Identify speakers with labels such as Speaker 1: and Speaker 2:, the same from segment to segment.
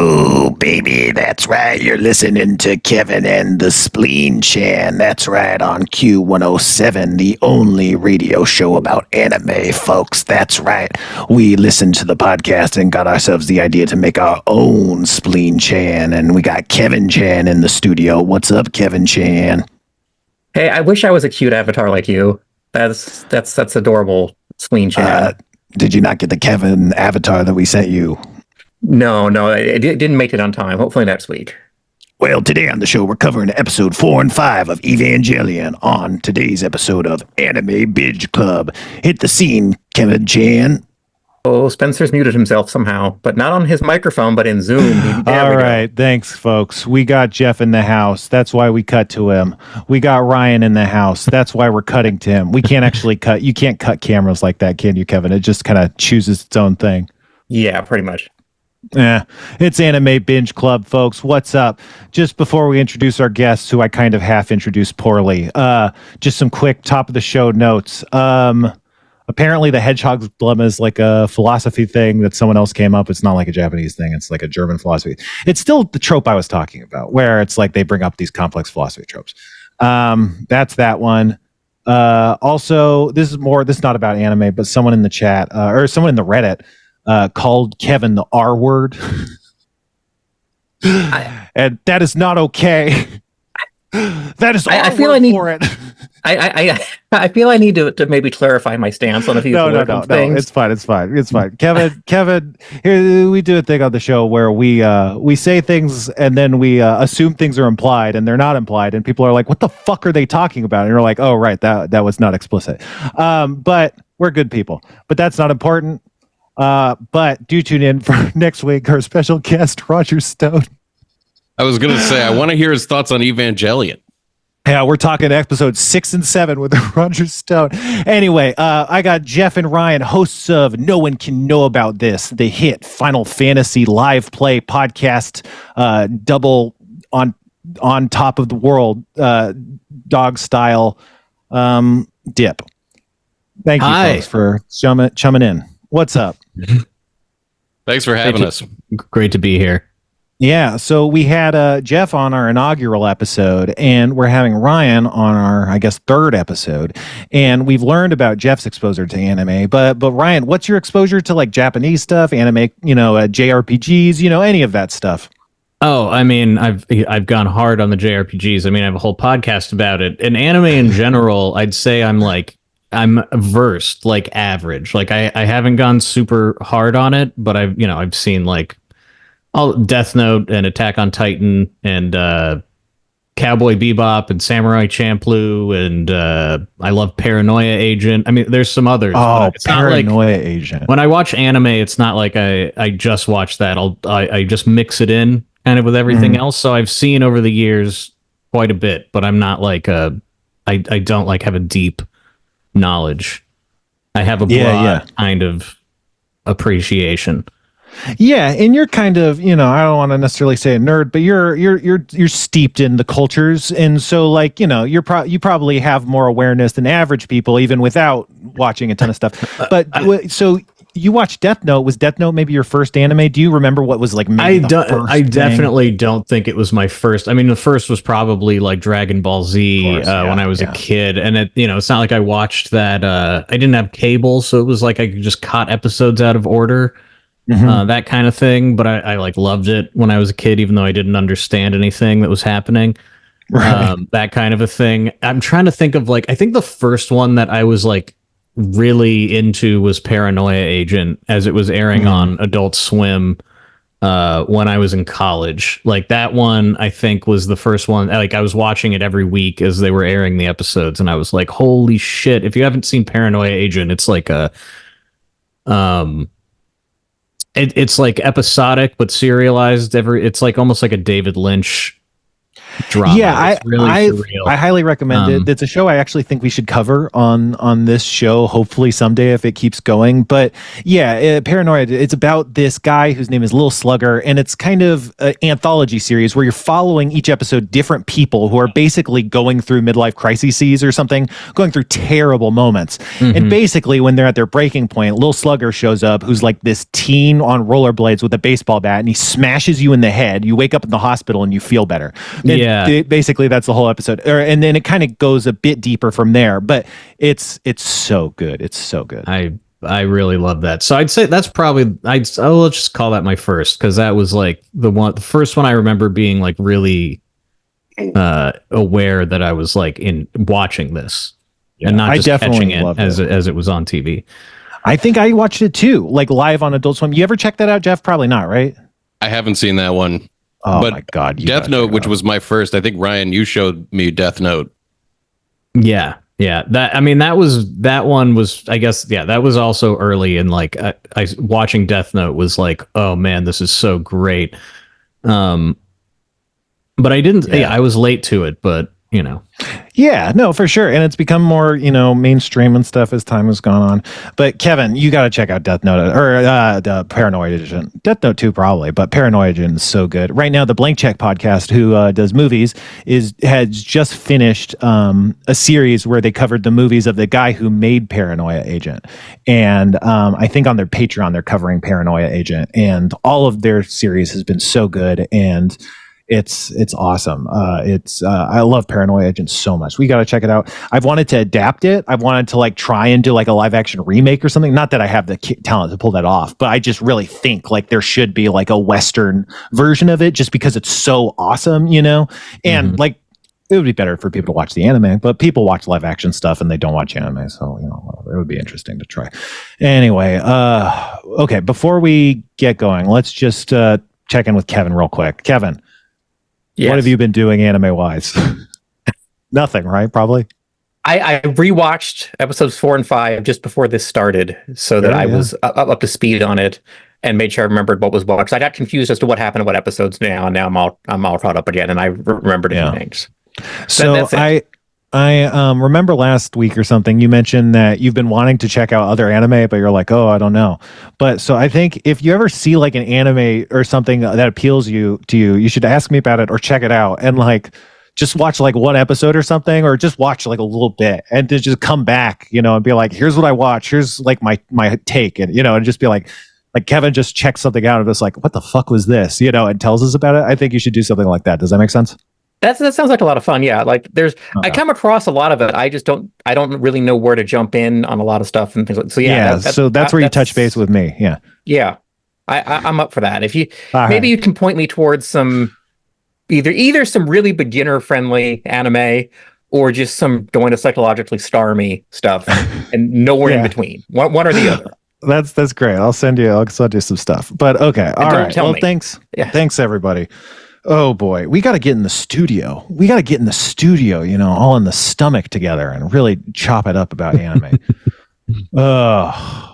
Speaker 1: Oh, baby, that's right. You're listening to Kevin and the Spleen Chan. That's right, on Q107, the only radio show about anime, folks. That's right. We listened to the podcast and got ourselves the idea to make our own Spleen Chan, and we got Kevin Chan in the studio. What's up, Kevin Chan?
Speaker 2: Hey, I wish I was a cute avatar like you. That's adorable, Spleen Chan.
Speaker 1: Did you not get the Kevin avatar that we sent you?
Speaker 2: No, it didn't make it on time. Hopefully next week.
Speaker 1: Well, today on the show, we're covering episode 4 and 5 of Evangelion on today's episode of Anime Binge Club. Hit the scene, Kevin Chan.
Speaker 2: Oh, Spencer's muted himself somehow, but not on his microphone, but in Zoom.
Speaker 3: All right, thanks, folks. We got Jeff in the house. That's why we cut to him. We got Ryan in the house. That's why we're cutting to him. We can't actually cut. You can't cut cameras like that, can you, Kevin? It just kind of chooses its own thing.
Speaker 2: Yeah, pretty much.
Speaker 3: Yeah, it's Anime Binge Club, folks. What's up? Just before we introduce our guests, who I kind of half introduced poorly, just some quick top of the show notes. Apparently, the Hedgehog's Dilemma is like a philosophy thing that someone else came up. It's not like a Japanese thing. It's like a German philosophy. It's still the trope I was talking about, where it's like they bring up these complex philosophy tropes. That's that one. Also, this is not about anime, but someone in the chat or someone in the Reddit called Kevin the R word. And that is not okay. That is
Speaker 2: I feel I need for it. I feel I need to maybe clarify my stance on a few things.
Speaker 3: No, it's fine. Kevin, here we do a thing on the show where we say things and then we assume things are implied and they're not implied, and people are like, what the fuck are they talking about? And you're like, oh right, that was not explicit. But we're good people. But that's not important. But do tune in for next week, our special guest, Roger Stone.
Speaker 4: I was going to say, I want to hear his thoughts on Evangelion.
Speaker 3: Yeah, we're talking episodes 6 and 7 with Roger Stone. Anyway, I got Jeff and Ryan, hosts of No One Can Know About This, the hit Final Fantasy live play podcast, double on top of the world, dog style dip. Thank you, folks, for chumming in. What's up?
Speaker 4: Thanks for having us.
Speaker 5: Great to be here.
Speaker 3: Yeah, so we had Jeff on our inaugural episode, and we're having Ryan on our, I guess, third episode. And we've learned about Jeff's exposure to anime, but Ryan, what's your exposure to like Japanese stuff, anime, JRPGs, any of that stuff?
Speaker 5: Oh, I mean, I've gone hard on the JRPGs. I mean, I have a whole podcast about it. And anime in general, I'd say I'm versed, like average. Like I haven't gone super hard on it, but I've seen like all Death Note and Attack on Titan and Cowboy Bebop and Samurai Champloo and I love Paranoia Agent. I mean, there's some others.
Speaker 3: Oh, Paranoia Agent.
Speaker 5: When I watch anime, it's not like I just watch that. I just mix it in kind of with everything else. So I've seen over the years quite a bit, but I'm not like I don't like have a deep knowledge. I have a broad kind of appreciation.
Speaker 3: Yeah, and you're kind of, I don't want to necessarily say a nerd, but you're steeped in the cultures, and so like, you probably have more awareness than average people, even without watching a ton of stuff. But so you watched Death Note. Was Death Note maybe your first anime? Do you remember what was like?
Speaker 5: I definitely don't think it was my first. I mean, the first was probably like Dragon Ball Z when I was a kid, and it's not like I watched that. I didn't have cable, so it was like I just caught episodes out of order. That kind of thing, but I like loved it when I was a kid, even though I didn't understand anything that was happening. Right. That kind of a thing. I'm trying to think of like, I think the first one that I was like really into was Paranoia Agent, as it was airing on Adult Swim when I was in college. Like that one, I think was the first one. Like I was watching it every week as they were airing the episodes, and I was like, holy shit. If you haven't seen Paranoia Agent, it's like it's like episodic but serialized. It's like almost like a David Lynch drama.
Speaker 3: Yeah,
Speaker 5: It's really surreal.
Speaker 3: I highly recommend it. It's a show I actually think we should cover on this show, hopefully someday if it keeps going. But yeah, Paranoia, it's about this guy whose name is Lil Slugger, and it's kind of an anthology series where you're following each episode different people who are basically going through midlife crises or something, going through terrible moments. And basically when they're at their breaking point, Lil Slugger shows up, who's like this teen on rollerblades with a baseball bat, and he smashes you in the head. You wake up in the hospital and you feel better. Basically that's the whole episode, and then it kind of goes a bit deeper from there, but it's so good. It's so good.
Speaker 5: I really love that. So I'd say that's probably let's just call that my first, because that was like the first one I remember being like really aware that I was like in watching this, and not just catching it as it was on TV.
Speaker 3: I think I watched it too, like live on Adult Swim. You ever check that out, Jeff? Probably not, right?
Speaker 4: I haven't seen that one.
Speaker 3: Oh but my God.
Speaker 4: Death Note, which was my first. I think, Ryan, you showed me Death Note.
Speaker 5: Yeah. That one was, I guess, that was also early, and like I watching Death Note was like, oh man, this is so great. But I didn't, I was late to it, but you know.
Speaker 3: Yeah, no, for sure. And it's become more, mainstream and stuff as time has gone on. But Kevin, you got to check out Death Note, or the Paranoid Edition. Death Note 2 probably, but Paranoid Edition is so good. Right now, the Blank Check podcast, who does movies, has just finished a series where they covered the movies of the guy who made Paranoia Agent. And I think on their Patreon, they're covering Paranoia Agent. And all of their series has been so good. And it's awesome. I love Paranoia Agent so much. We got to check it out. I've wanted to adapt it. I've wanted to like try and do like a live action remake or something. Not that I have the talent to pull that off, but I just really think like there should be like a Western version of it, just because it's so awesome, and like it would be better for people to watch the anime, but people watch live action stuff and they don't watch anime. So, it would be interesting to try. Anyway, okay. Before we get going, let's just check in with Kevin real quick. Kevin. Yes. What have you been doing anime-wise? Nothing, right? Probably.
Speaker 2: I rewatched episodes 4 and 5 just before this started, so that I was up to speed on it and made sure I remembered what was what. Because I got confused as to what happened to what episodes now, and now I'm all caught up again, and I remembered things.
Speaker 3: So I remember last week or something, you mentioned that you've been wanting to check out other anime, but you're like, oh, I don't know. But so I think if you ever see like an anime or something that appeals to you, you should ask me about it or check it out and like just watch like one episode or something, or just watch like a little bit and to just come back, and be like, here's what I watch. Here's like my take. And, and just be like Kevin just checks something out and it's like, what the fuck was this? And tells us about it. I think you should do something like that. Does that make sense?
Speaker 2: That sounds like a lot of fun. Yeah, like I come across a lot of it. I don't really know where to jump in on a lot of stuff and things like. So
Speaker 3: that's where you touch base with me. Yeah.
Speaker 2: I'm up for that. If you maybe you can point me towards some either some really beginner friendly anime or just some going to psychologically stormy stuff and nowhere in between. One or the other.
Speaker 3: That's great. I'll send you some stuff. But okay, all right. Well, thanks.
Speaker 2: Yeah.
Speaker 3: Thanks everybody. Oh boy, we got to get in the studio. All in the stomach together and really chop it up about anime.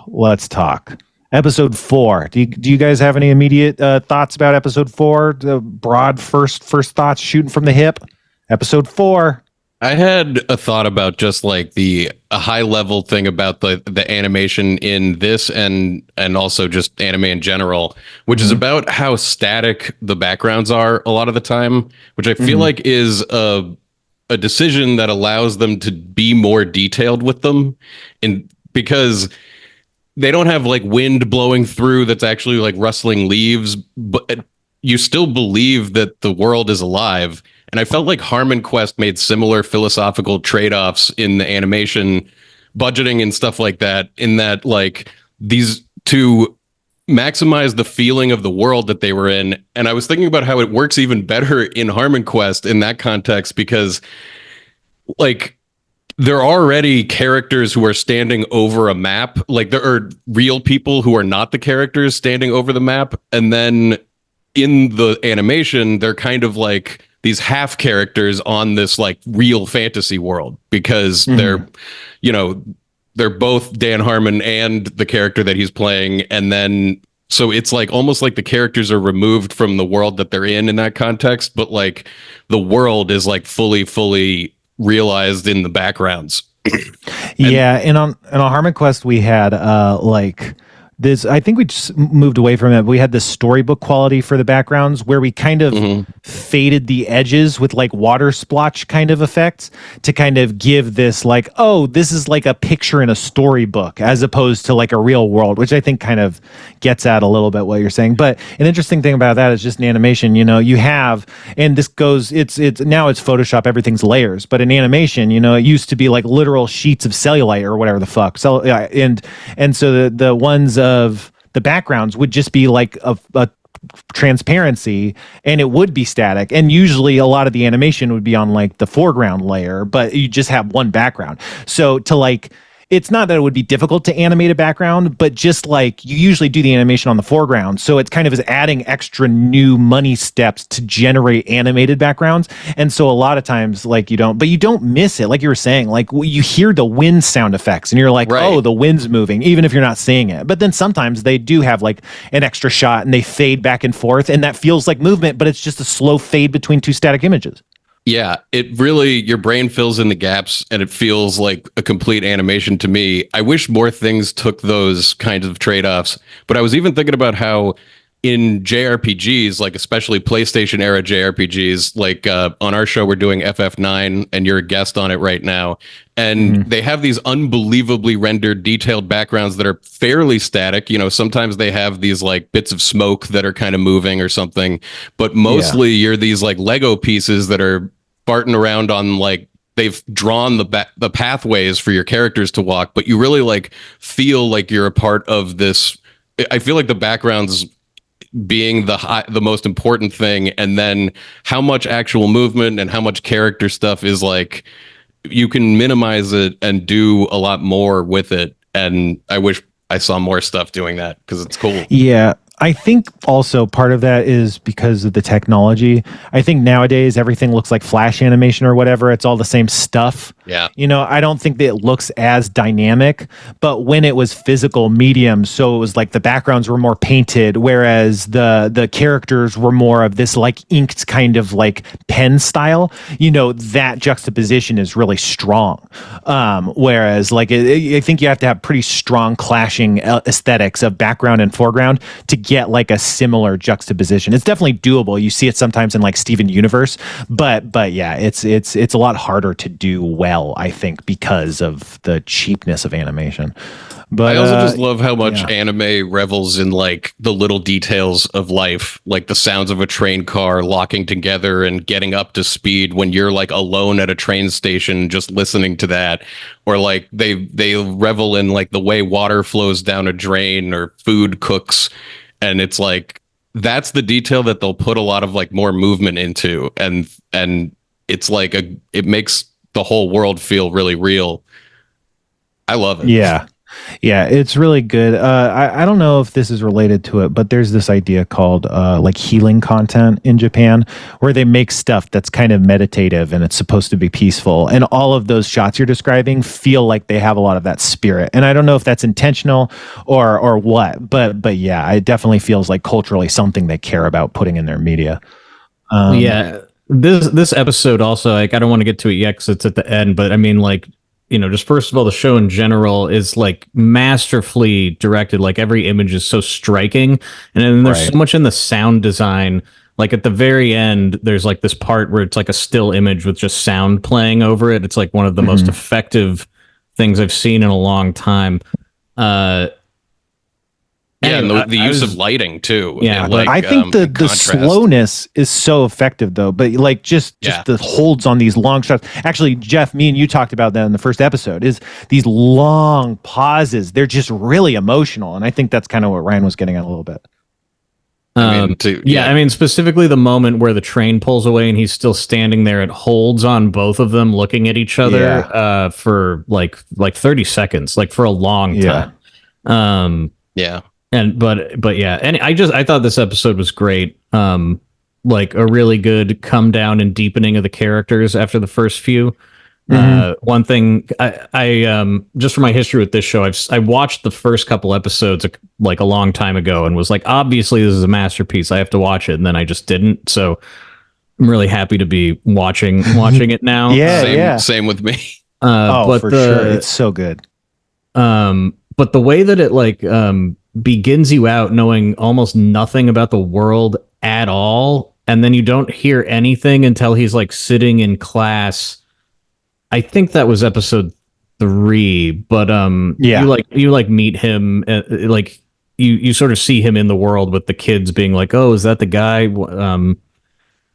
Speaker 3: Let's talk. Episode 4. Do you guys have any immediate thoughts about episode 4? The broad first thoughts shooting from the hip. Episode 4.
Speaker 4: I had a thought about just like a high level thing about the animation in this and also just anime in general, which is about how static the backgrounds are a lot of the time, which I feel like is a decision that allows them to be more detailed with them, and because they don't have like wind blowing through that's actually like rustling leaves, but you still believe that the world is alive. And I felt like Harmon Quest made similar philosophical trade-offs in the animation, budgeting and stuff like that, in that like these to maximize the feeling of the world that they were in. And I was thinking about how it works even better in Harmon Quest in that context, because like there are already characters who are standing over a map. Like there are real people who are not the characters standing over the map. And then in the animation, they're kind of like these half characters on this like real fantasy world, because they're both Dan Harmon and the character that he's playing. And then So it's like almost like the characters are removed from the world that they're in that context, but like the world is like fully realized in the backgrounds.
Speaker 3: And on Harmon Quest we had like this, I think we just moved away from it. We had this storybook quality for the backgrounds where we kind of faded the edges with like water splotch kind of effects to kind of give this like, oh, this is like a picture in a storybook as opposed to like a real world, which I think kind of gets at a little bit what you're saying. But an interesting thing about that is just in animation, you know, you have, and this goes, it's now it's Photoshop, everything's layers, but in animation, you know, it used to be like literal sheets of cellulite or whatever the fuck. So and so the ones of the backgrounds would just be like a transparency, and it would be static, and usually a lot of the animation would be on like the foreground layer, but you just have one background. So to like, it's not that it would be difficult to animate a background, but just like you usually do the animation on the foreground. So it's kind of is adding extra new money steps to generate animated backgrounds. And so a lot of times like you don't miss it. Like you were saying, like you hear the wind sound effects and you're like, right. Oh, the wind's moving, even if you're not seeing it. But then sometimes they do have like an extra shot and they fade back and forth, and that feels like movement, but it's just a slow fade between two static images.
Speaker 4: Yeah, it really, your brain fills in the gaps and it feels like a complete animation to me. I wish more things took those kinds of trade-offs, but I was even thinking about how in JRPGs, like especially PlayStation era JRPGs, like on our show, we're doing FF9 and you're a guest on it right now. And they have these unbelievably rendered detailed backgrounds that are fairly static. You know, sometimes they have these like bits of smoke that are kind of moving or something, but mostly you're these like Lego pieces that are farting around on like, they've drawn the pathways for your characters to walk, but you really like feel like you're a part of this. I feel like the backgrounds being the most important thing, and then how much actual movement and how much character stuff is like, you can minimize it and do a lot more with it. And I wish I saw more stuff doing that because it's cool.
Speaker 3: Yeah. I think also part of that is because of the technology. I think nowadays everything looks like flash animation or whatever. It's all the same stuff.
Speaker 4: Yeah.
Speaker 3: You know, I don't think that it looks as dynamic, but when it was physical medium, so it was like the backgrounds were more painted, whereas the characters were more of this like inked kind of like pen style, you know, that juxtaposition is really strong. Whereas like, I think you have to have pretty strong clashing aesthetics of background and foreground to get like a similar juxtaposition. It's definitely doable. You see it sometimes in like Steven Universe, but yeah, it's a lot harder to do well, I think, because of the cheapness of animation. But
Speaker 4: I also just love how much anime revels in like the little details of life, like the sounds of a train car locking together and getting up to speed when you're like alone at a train station, just listening to that. Or like they revel in like the way water flows down a drain or food cooks. And it's like, that's the detail that they'll put a lot of like more movement into. And it's like it makes the whole world feel really real. I love it.
Speaker 3: Yeah, it's really good. I don't know if this is related to it, but there's this idea called like healing content in Japan, where they make stuff that's kind of meditative and it's supposed to be peaceful. And all of those shots you're describing feel like they have a lot of that spirit. And I don't know if that's intentional or what, but yeah, it definitely feels like culturally something they care about putting in their media.
Speaker 5: This episode also, like, I don't want to get to it yet because it's at the end, but I mean, like, you know, just first of all, the show in general is like masterfully directed. Like every image is so striking. And then there's so much in the sound design. Like at the very end, there's like this part where it's like a still image with just sound playing over it. It's like one of the most effective things I've seen in a long time.
Speaker 4: And the use of lighting too.
Speaker 3: Yeah,
Speaker 4: like,
Speaker 3: I think the slowness is so effective though. But like just the holds on these long shots. Actually, Jeff, me and you talked about that in the first episode. Is these long pauses? They're just really emotional, and I think that's kind of what Ryan was getting at a little bit.
Speaker 5: I mean, specifically the moment where the train pulls away and he's still standing there. It holds on both of them, looking at each other for like 30 seconds, like for a long time. But yeah, and I thought this episode was great. Like a really good come down and deepening of the characters after the first few. One thing I just for my history with this show, I watched the first couple episodes like a long time ago and was like, obviously this is a masterpiece. I have to watch it, and then I just didn't. So I'm really happy to be watching it now.
Speaker 4: Same with me.
Speaker 3: But for sure, it's so good.
Speaker 5: But the way that it like begins you out knowing almost nothing about the world at all, and then you don't hear anything until he's like sitting in class. I think that was episode 3, but you meet him, like you sort of see him in the world with the kids being like, oh, is that the guy?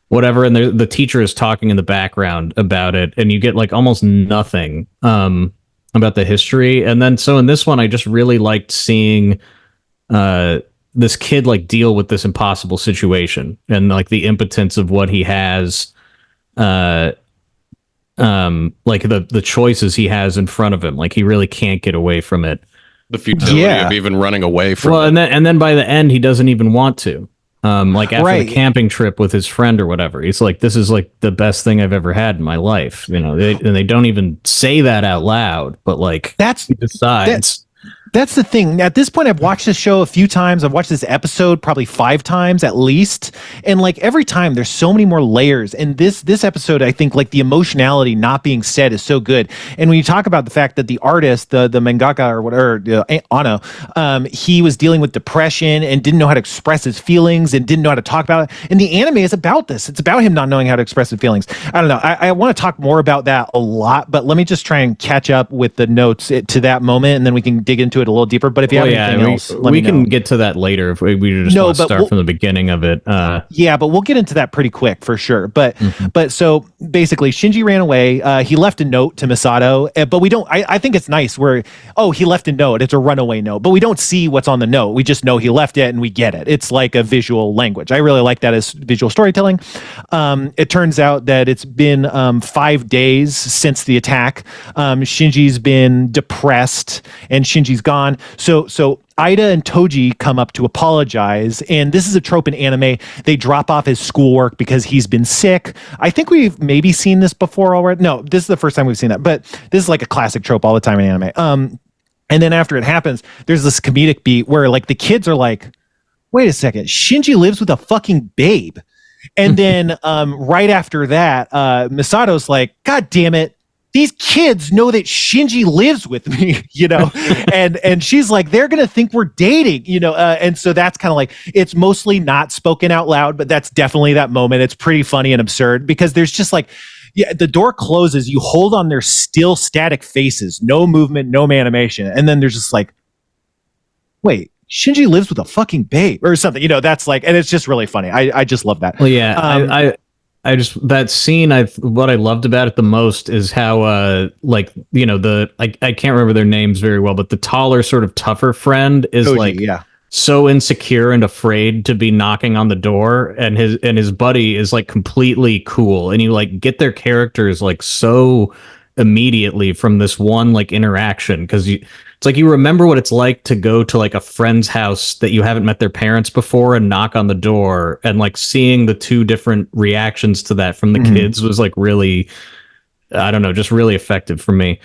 Speaker 5: Whatever, and the teacher is talking in the background about it, and you get like almost nothing about the history. And then so in this one, I just really liked seeing this kid like deal with this impossible situation and like the impotence of what he has, like the choices he has in front of him. Like he really can't get away from it.
Speaker 4: The futility of even running away from it.
Speaker 5: And then by the end, he doesn't even want to. Like after the camping trip with his friend or whatever, he's like, this is like the best thing I've ever had in my life. You know, they don't even say that out loud, but like he decides.
Speaker 3: That's the thing. At this point, I've watched this show a few times. I've watched this episode probably 5 times at least. And like every time there's so many more layers. And this episode, I think like the emotionality not being said is so good. And when you talk about the fact that the artist, the mangaka or whatever, Ano, he was dealing with depression and didn't know how to express his feelings and didn't know how to talk about it. And the anime is about this. It's about him not knowing how to express his feelings. I don't know. I want to talk more about that a lot, but let me just try and catch up with the notes to that moment, and then we can dig into it a little deeper. But if you have anything else, let me know.
Speaker 5: We can get to that later if we just want to start from the beginning of it.
Speaker 3: Yeah, but we'll get into that pretty quick for sure. But so basically, Shinji ran away. He left a note to Misato, but we don't. I think it's nice where he left a note. It's a runaway note, but we don't see what's on the note. We just know he left it, and we get it. It's like a visual language. I really like that as visual storytelling. It turns out that it's been 5 days since the attack. Shinji's been depressed, and Shinji's gone. So Ida and Toji come up to apologize, and this is a trope in anime. They drop off his schoolwork because he's been sick. I think we've maybe seen this before already. No, this is the first time we've seen that, but this is like a classic trope all the time in anime. And then after it happens, there's this comedic beat where like the kids are like, wait a second, Shinji lives with a fucking babe. And then right after that, Misato's like, God damn it. These kids know that Shinji lives with me, you know, and she's like, they're going to think we're dating, you know. And so that's kind of like, it's mostly not spoken out loud, but that's definitely that moment. It's pretty funny and absurd because there's just like, the door closes, you hold on their still static faces, no movement, no animation. And then there's just like, wait, Shinji lives with a fucking babe or something, you know, that's like, and it's just really funny. I just love that.
Speaker 5: Well, yeah, I just that scene. What I loved about it the most is how like you know I can't remember their names very well, but the taller sort of tougher friend is Toji, so insecure and afraid to be knocking on the door, and his buddy is like completely cool, and you like get their characters like so immediately from this one like interaction because it's like you remember what it's like to go to like a friend's house that you haven't met their parents before and knock on the door, and like seeing the two different reactions to that from the kids was like really, I don't know, just really effective for me.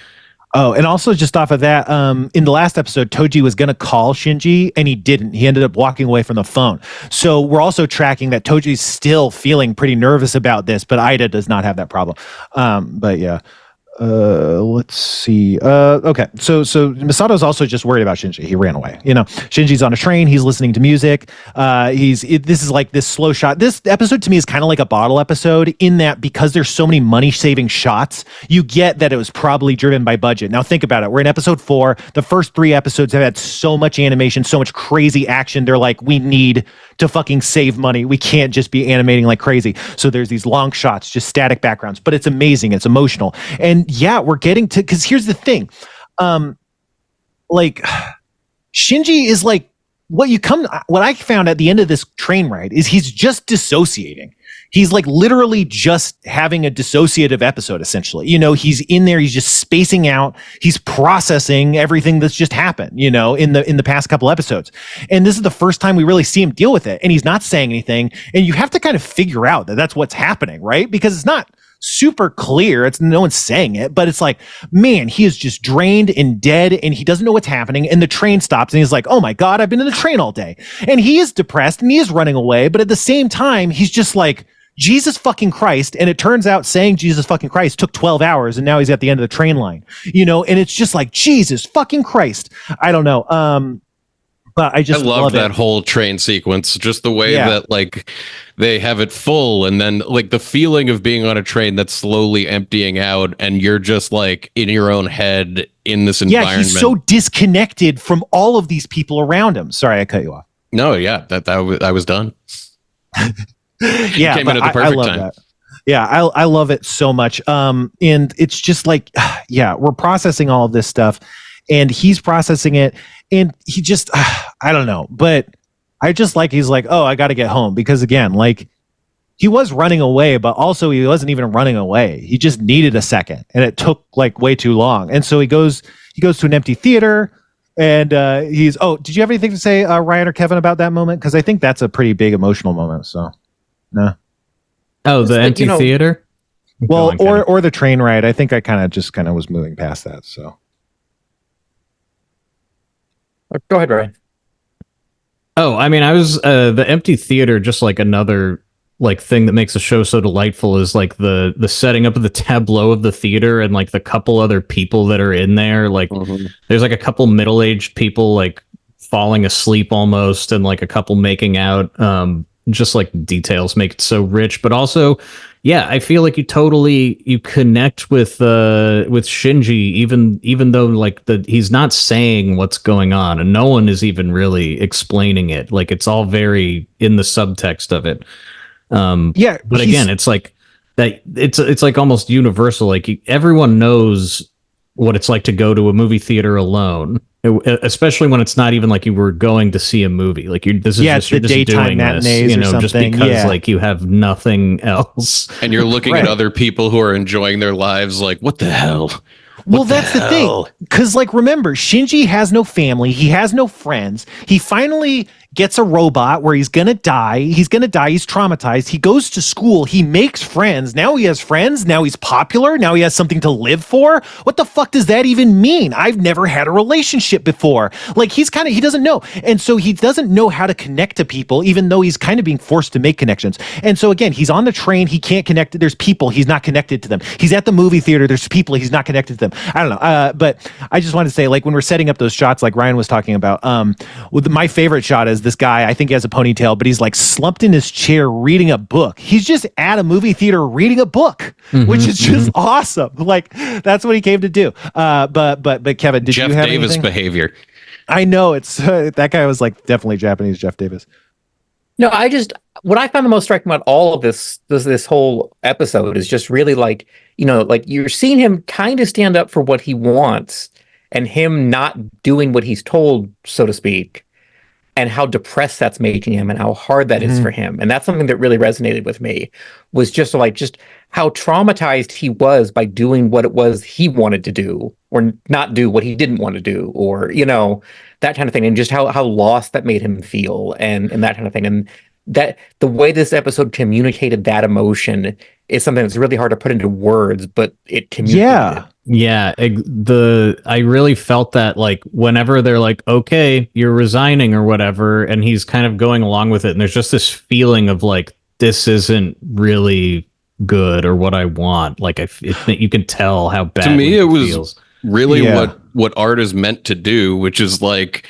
Speaker 3: Oh, and also just off of that, in the last episode, Toji was going to call Shinji and he didn't. He ended up walking away from the phone. So we're also tracking that Toji's still feeling pretty nervous about this, but Ida does not have that problem. But yeah. Let's see. Okay. So Misato's also just worried about Shinji. He ran away. You know, Shinji's on a train. He's listening to music. This is like this slow shot. This episode to me is kind of like a bottle episode in that because there's so many money saving shots, you get that it was probably driven by budget. Now think about it. We're in episode 4. The first 3 episodes have had so much animation, so much crazy action. They're like, we need to fucking save money. We can't just be animating like crazy. So there's these long shots, just static backgrounds, but it's amazing. It's emotional. And yeah, we're getting to, because here's the thing. Like Shinji is like what I found at the end of this train ride is he's just dissociating. He's like literally just having a dissociative episode, essentially. You know, he's in there, he's just spacing out, he's processing everything that's just happened, you know, in the past couple episodes. And this is the first time we really see him deal with it. And he's not saying anything. And you have to kind of figure out that that's what's happening, right? Because it's not super clear. It's no one's saying it, but it's like, man, he is just drained and dead and he doesn't know what's happening. And the train stops and he's like, oh my God, I've been in the train all day. And he is depressed and he is running away. But at the same time, he's just like, Jesus fucking Christ. And it turns out saying Jesus fucking Christ took 12 hours and now he's at the end of the train line, and it's just like, Jesus fucking Christ. I don't know. But I love
Speaker 4: that whole train sequence, just the way that like they have it full and then like the feeling of being on a train that's slowly emptying out and you're just like in your own head in this environment.
Speaker 3: Yeah, he's so disconnected from all of these people around him. Sorry, I cut you off.
Speaker 4: No, yeah, I was done.
Speaker 3: Yeah,
Speaker 4: came in at the perfect time.
Speaker 3: That. Yeah, I love it so much. And it's just like, we're processing all of this stuff and he's processing it. And he just, I don't know, but I just like, he's like, oh, I got to get home. Because again, like he was running away, but also he wasn't even running away. He just needed a second and it took like way too long. And so he goes to an empty theater and did you have anything to say, Ryan or Kevin, about that moment? Because I think that's a pretty big emotional moment. So, no.
Speaker 5: Oh, the empty theater?
Speaker 3: Well, or the train ride. I think I kind of was moving past that. So.
Speaker 2: Go ahead, Ryan.
Speaker 5: Oh, I mean, I was the empty theater. Just like another like thing that makes the show so delightful is like the setting up of the tableau of the theater and like the couple other people that are in there. Like, there's like a couple middle-aged people like falling asleep almost, and like a couple making out. Just like details make it so rich, but also, I feel like you connect with Shinji, even though like he's not saying what's going on, and no one is even really explaining it. Like it's all very in the subtext of it. But again, it's like that. It's like almost universal. Like everyone knows what it's like to go to a movie theater alone. Especially when it's not even like you were going to see a movie, like you're just
Speaker 3: daytime matinees or something.
Speaker 5: Just because like you have nothing else,
Speaker 4: and you're looking at other people who are enjoying their lives. Like, what the hell?
Speaker 3: Well, that's the thing, because like remember, Shinji has no family, he has no friends. He finally gets a robot where he's gonna die. He's traumatized. He goes to school. He makes friends. Now he has friends. Now he's popular. Now he has something to live for. What the fuck does that even mean? I've never had a relationship before. Like he doesn't know. And so he doesn't know how to connect to people, even though he's kind of being forced to make connections. And so again, he's on the train. He can't connect. There's people. He's not connected to them. He's at the movie theater. There's people. He's not connected to them. I don't know. But I just wanted to say, like when we're setting up those shots, like Ryan was talking about, my favorite shot is this guy, I think he has a ponytail, but he's like slumped in his chair reading a book. He's just at a movie theater reading a book, which is just awesome. Like that's what he came to do. But Kevin, did
Speaker 4: Jeff
Speaker 3: you have
Speaker 4: Davis
Speaker 3: anything?
Speaker 4: behavior?
Speaker 3: I know it's that guy was like definitely Japanese Jeff Davis.
Speaker 2: No, what I found the most striking about all of this whole episode is just really like, like you're seeing him kind of stand up for what he wants and him not doing what he's told, so to speak, and how depressed that's making him and how hard that is for him. And that's something that really resonated with me, was just how traumatized he was by doing what it was he wanted to do or not do what he didn't want to do, or, that kind of thing. And just how lost that made him feel and that kind of thing. And that the way this episode communicated that emotion is something that's really hard to put into words, but it communicated.
Speaker 5: Yeah, I really felt that, like, whenever they're like, okay, you're resigning or whatever, and he's kind of going along with it, and there's just this feeling of like, this isn't really good or what I want. Like, you can tell how bad.
Speaker 4: To me, it was
Speaker 5: feels.
Speaker 4: Really what art is meant to do, which is like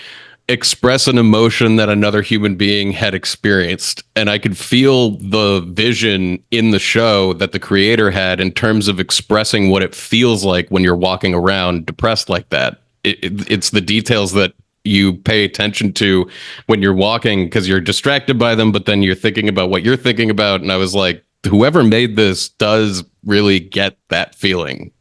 Speaker 4: express an emotion that another human being had experienced. And I could feel the vision in the show that the creator had in terms of expressing what it feels like when you're walking around depressed like that. It's the details that you pay attention to when you're walking because you're distracted by them, but then you're thinking about what you're thinking about. And I was like, whoever made this does really get that feeling.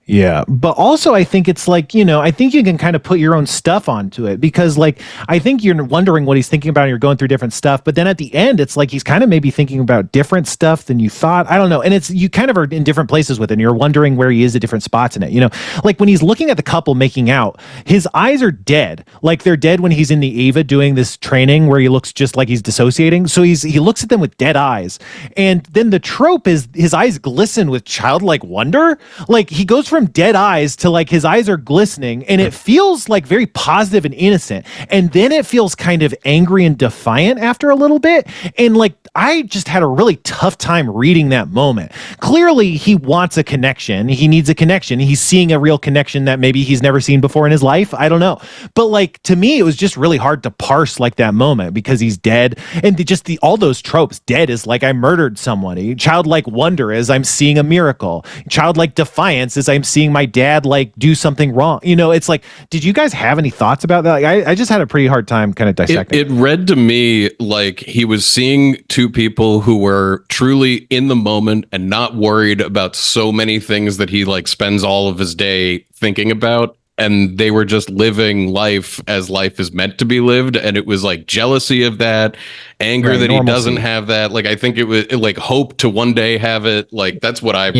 Speaker 3: Yeah, but also I think it's like, I think you can kind of put your own stuff onto it, because like I think you're wondering what he's thinking about and you're going through different stuff, but then at the end it's like he's kind of maybe thinking about different stuff than you thought. I don't know. And it's, you kind of are in different places with it and you're wondering where he is at different spots in it. Like when he's looking at the couple making out, his eyes are dead. Like they're dead when he's in the Ava doing this training where he looks just like he's dissociating. So he looks at them with dead eyes. And then the trope is his eyes glisten with childlike wonder. Like he goes from dead eyes to like his eyes are glistening, and it feels like very positive and innocent, and then it feels kind of angry and defiant after a little bit. And like I just had a really tough time reading that moment. Clearly he wants a connection, he needs a connection, he's seeing a real connection that maybe he's never seen before in his life. I don't know, but like to me it was just really hard to parse like that moment, because he's dead, and all those tropes. Dead is like I murdered somebody, childlike wonder is I'm seeing a miracle, childlike defiance is I'm seeing my dad like do something wrong. It's like, did you guys have any thoughts about that? Like, I just had a pretty hard time kind of dissecting.
Speaker 4: It read to me like he was seeing two people who were truly in the moment and not worried about so many things that he like spends all of his day thinking about. And they were just living life as life is meant to be lived. And it was like jealousy of that, anger that normalcy. He doesn't have that. Like, I think it was like hope to one day have it. Like, that's what I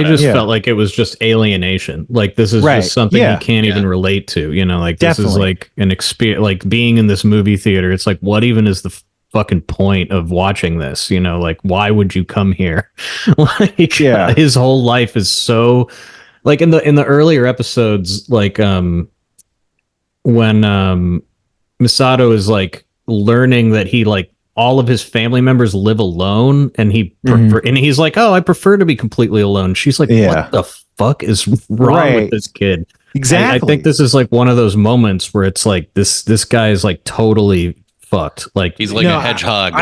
Speaker 5: just felt like it was just alienation. Like, this is just something you can't even relate to, like this is like an experience, like being in this movie theater. It's like, what even is the fucking point of watching this? Like, why would you come here? Like, his whole life is so... Like in the earlier episodes, like when Misato is like learning that he like all of his family members live alone, and and he's like, oh, I prefer to be completely alone. She's like, what the fuck is wrong with this kid?
Speaker 3: Exactly.
Speaker 5: I think this is like one of those moments where it's like this guy is like totally fucked. Like
Speaker 4: he's like a hedgehog.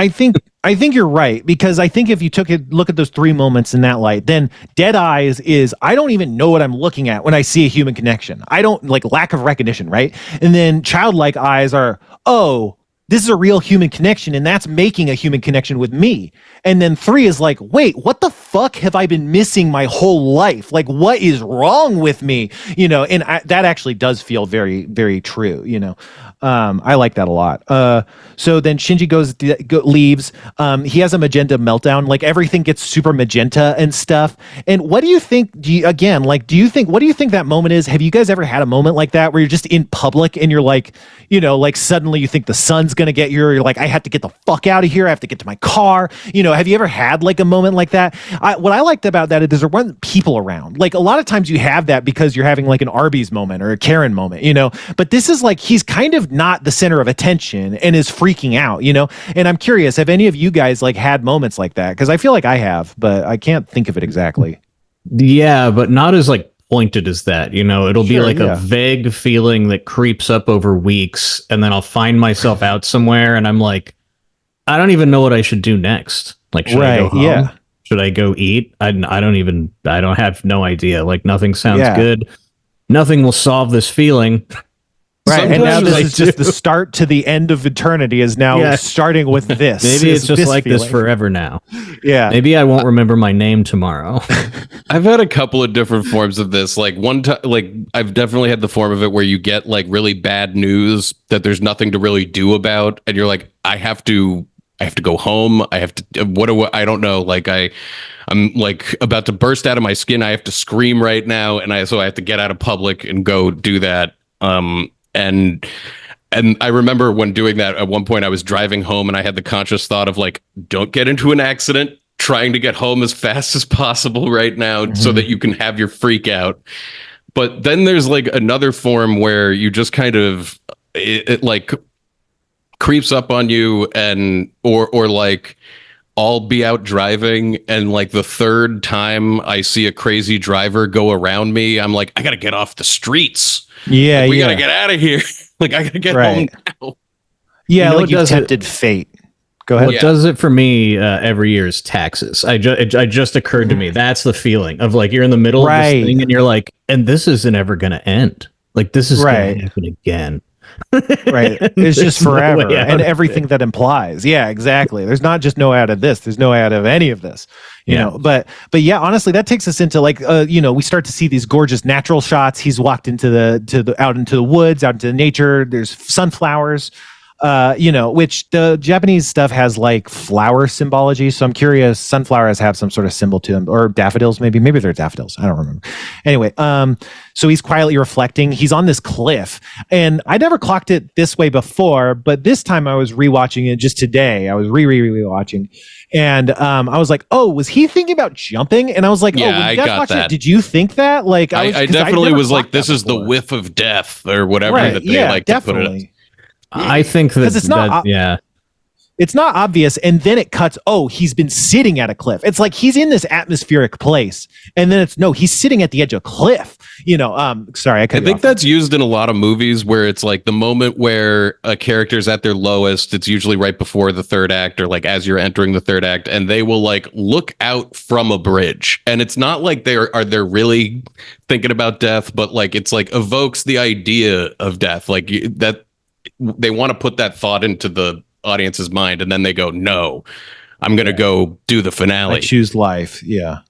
Speaker 3: I think you're right, because I think if you look at those three moments in that light, then dead eyes is I don't even know what I'm looking at when I see a human connection. I don't like lack of recognition, right? And then childlike eyes are, oh, this is a real human connection, and that's making a human connection with me. And then 3 is like, wait, what the fuck have I been missing my whole life? Like, what is wrong with me? And that actually does feel very, very true. I like that a lot. So then Shinji leaves. He has a magenta meltdown. Like everything gets super magenta and stuff. And what do you think? What do you think that moment is? Have you guys ever had a moment like that where you're just in public and you're like, like suddenly you think the sun's gonna get you, or you're like, I have to get the fuck out of here. I have to get to my car. Have you ever had like a moment like that? What I liked about that is there weren't people around. Like a lot of times you have that because you're having like an Arby's moment or a Karen moment, but this is like, he's kind of not the center of attention and is freaking out, and I'm curious, have any of you guys like had moments like that? Because I feel like I have, but I can't think of it exactly.
Speaker 5: Yeah, but not as like pointed as that. It'll be like a vague feeling that creeps up over weeks, and then I'll find myself out somewhere and I'm like, I don't even know what I should do next. Like, should I go home? Yeah. Should I go eat? I don't have no idea. Like, nothing sounds good. Nothing will solve this feeling.
Speaker 3: Right, and now this is just the start to the end of eternity is now starting with this.
Speaker 5: Maybe it's just like this forever now.
Speaker 3: Yeah.
Speaker 5: Maybe I won't remember my name tomorrow.
Speaker 4: I've had a couple of different forms of this. Like one time, like I've definitely had the form of it where you get like really bad news that there's nothing to really do about, and you're like, I have to go home. I have to. I don't know. Like I'm like about to burst out of my skin. I have to scream right now, and so I have to get out of public and go do that. And I remember when doing that, at one point I was driving home and I had the conscious thought of like, don't get into an accident, trying to get home as fast as possible right now so that you can have your freak out. But then there's like another form where you just kind of, it like creeps up on you, and, or like I'll be out driving and like the third time I see a crazy driver go around me, I'm like, I got to get off the streets.
Speaker 3: Yeah,
Speaker 4: like, we gotta get out of here. Like I gotta get home now.
Speaker 3: Yeah, like you tempted fate. Go ahead.
Speaker 5: What does it for me every year is taxes. It just occurred to me. That's the feeling of like you're in the middle of this thing and you're like, and this isn't ever gonna end. Like this is gonna happen again.
Speaker 3: Right. It's just forever and everything that implies. Yeah, exactly. There's not just no out of this. There's no out of any of this. You know, but yeah, honestly, that takes us into like we start to see these gorgeous natural shots. He's walked into the out into the woods, out into nature. There's sunflowers. Which the Japanese stuff has like flower symbology. So I'm curious, sunflowers have some sort of symbol to them, or daffodils, maybe they're daffodils. I don't remember. Anyway, so he's quietly reflecting. He's on this cliff, and I never clocked it this way before, but this time I was rewatching it just today. I was rewatching, and I was like, oh, was he thinking about jumping? And I was like,
Speaker 4: yeah,
Speaker 3: oh, when
Speaker 4: I
Speaker 3: you guys
Speaker 4: got
Speaker 3: watched
Speaker 4: that.
Speaker 3: It, did you think that? Like,
Speaker 4: I definitely was like, this is the whiff of death or whatever that they like
Speaker 3: definitely.
Speaker 4: to put it.
Speaker 5: I think that
Speaker 3: it's not it's not obvious, and then it cuts. Oh, he's been sitting at a cliff. It's like he's in this atmospheric place, and then he's sitting at the edge of a cliff. Sorry, I
Speaker 4: think that's used in a lot of movies where it's like the moment where a character's at their lowest. It's usually right before the third act, or like as you're entering the third act, and they will like look out from a bridge, and it's not like they're really thinking about death, but like it's like evokes the idea of death, like that. They want to put that thought into the audience's mind, and then they go, no, I'm going to go do the finale.
Speaker 3: I choose life. Yeah.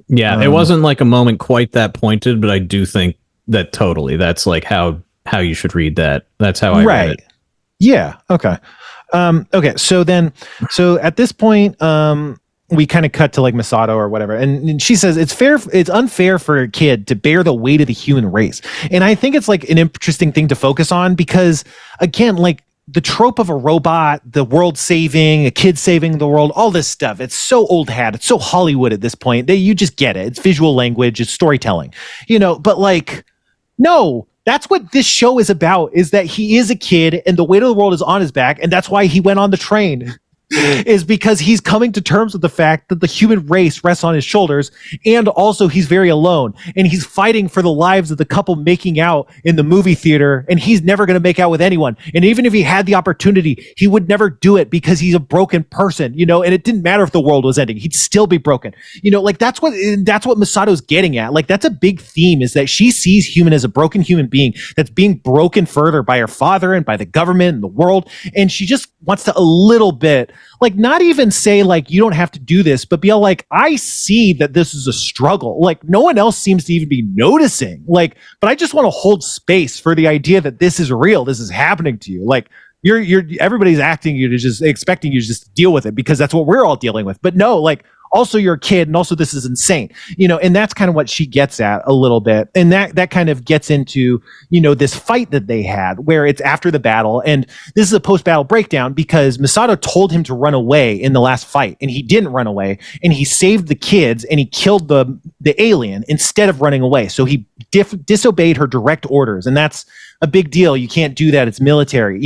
Speaker 5: Yeah. It wasn't like a moment quite that pointed, but I do think that totally that's like how you should read that. That's how I read it.
Speaker 3: Yeah. Okay. Okay. So at this point, we kind of cut to like Masato or whatever. And she says it's unfair for a kid to bear the weight of the human race. And I think it's like an interesting thing to focus on because again, like the trope of a robot, the world saving, a kid saving the world, all this stuff. It's so old hat. It's so Hollywood at this point that you just get it. It's visual language. It's storytelling, but like, no, that's what this show is about, is that he is a kid and the weight of the world is on his back. And that's why he went on the train. Is because he's coming to terms with the fact that the human race rests on his shoulders, and also he's very alone, and he's fighting for the lives of the couple making out in the movie theater, and he's never going to make out with anyone. And even if he had the opportunity, he would never do it because he's a broken person, and it didn't matter if the world was ending, he'd still be broken. Like that's what Masato's getting at. Like that's a big theme, is that she sees human as a broken human being that's being broken further by her father and by the government and the world, and she just wants to a little bit, like, not even say like you don't have to do this, but be all like, I see that this is a struggle. Like no one else seems to even be noticing. Like, but I just want to hold space for the idea that this is real. This is happening to you. Like everybody's expecting you to just deal with it because that's what we're all dealing with. But no, like also you're a kid, and also this is insane, and that's kind of what she gets at a little bit. And that kind of gets into, this fight that they had where it's after the battle. And this is a post-battle breakdown because Masato told him to run away in the last fight, and he didn't run away, and he saved the kids and he killed the alien instead of running away. So he disobeyed her direct orders. And that's a big deal. You can't do that. It's military,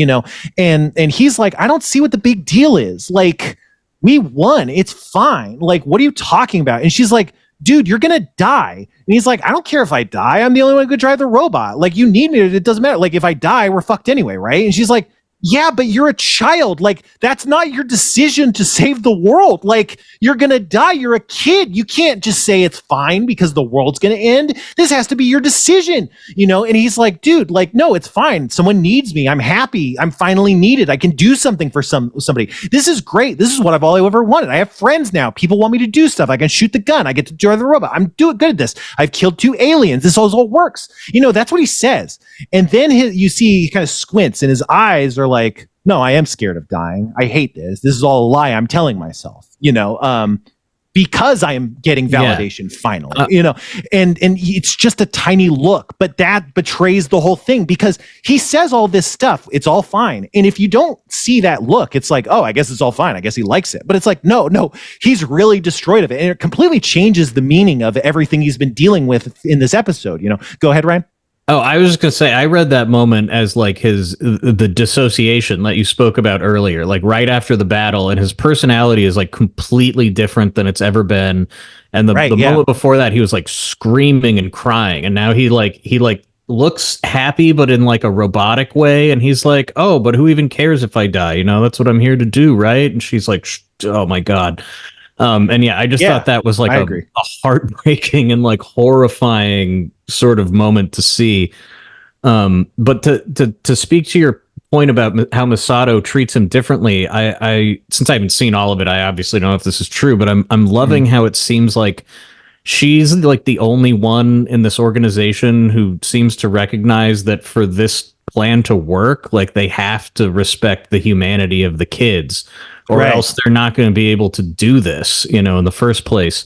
Speaker 3: and he's like, I don't see what the big deal is. Like, we won. It's fine. Like, what are you talking about? And she's like, dude, you're going to die. And he's like, I don't care if I die. I'm the only one who could drive the robot. Like, you need me. It doesn't matter. Like, if I die, we're fucked anyway, right? And she's like, yeah, but you're a child. Like, that's not your decision to save the world. Like, you're going to die. You're a kid. You can't just say it's fine because the world's going to end. This has to be your decision, And he's like, dude, like, no, it's fine. Someone needs me. I'm happy. I'm finally needed. I can do something for somebody. This is great. This is what I've all ever wanted. I have friends now. People want me to do stuff. I can shoot the gun. I get to drive the robot. I'm doing good at this. I've killed 2 aliens. This all works. That's what he says. And then you see he kind of squints and his eyes are like, no, I am scared of dying. I hate this. This is all a lie I'm telling myself, because I am getting validation finally, and it's just a tiny look, but that betrays the whole thing because he says all this stuff. It's all fine. And if you don't see that look, it's like, oh, I guess it's all fine. I guess he likes it. But it's like, no, he's really destroyed of it. And it completely changes the meaning of everything he's been dealing with in this episode. Go ahead, Ryan.
Speaker 5: Oh, I was just going to say, I read that moment as like the dissociation that you spoke about earlier, like right after the battle, and his personality is like completely different than it's ever been. And the moment before that, he was like screaming and crying. And now he looks happy, but in like a robotic way. And he's like, oh, but who even cares if I die? That's what I'm here to do. Right. And she's like, oh my God. And yeah, I just thought that was like a heartbreaking and like horrifying sort of moment to see. But to speak to your point about how Masato treats him differently, I since I haven't seen all of it, I obviously don't know if this is true, but I'm loving how it seems like she's like the only one in this organization who seems to recognize that for this plan to work, like they have to respect the humanity of the kids, or else they're not going to be able to do this, in the first place.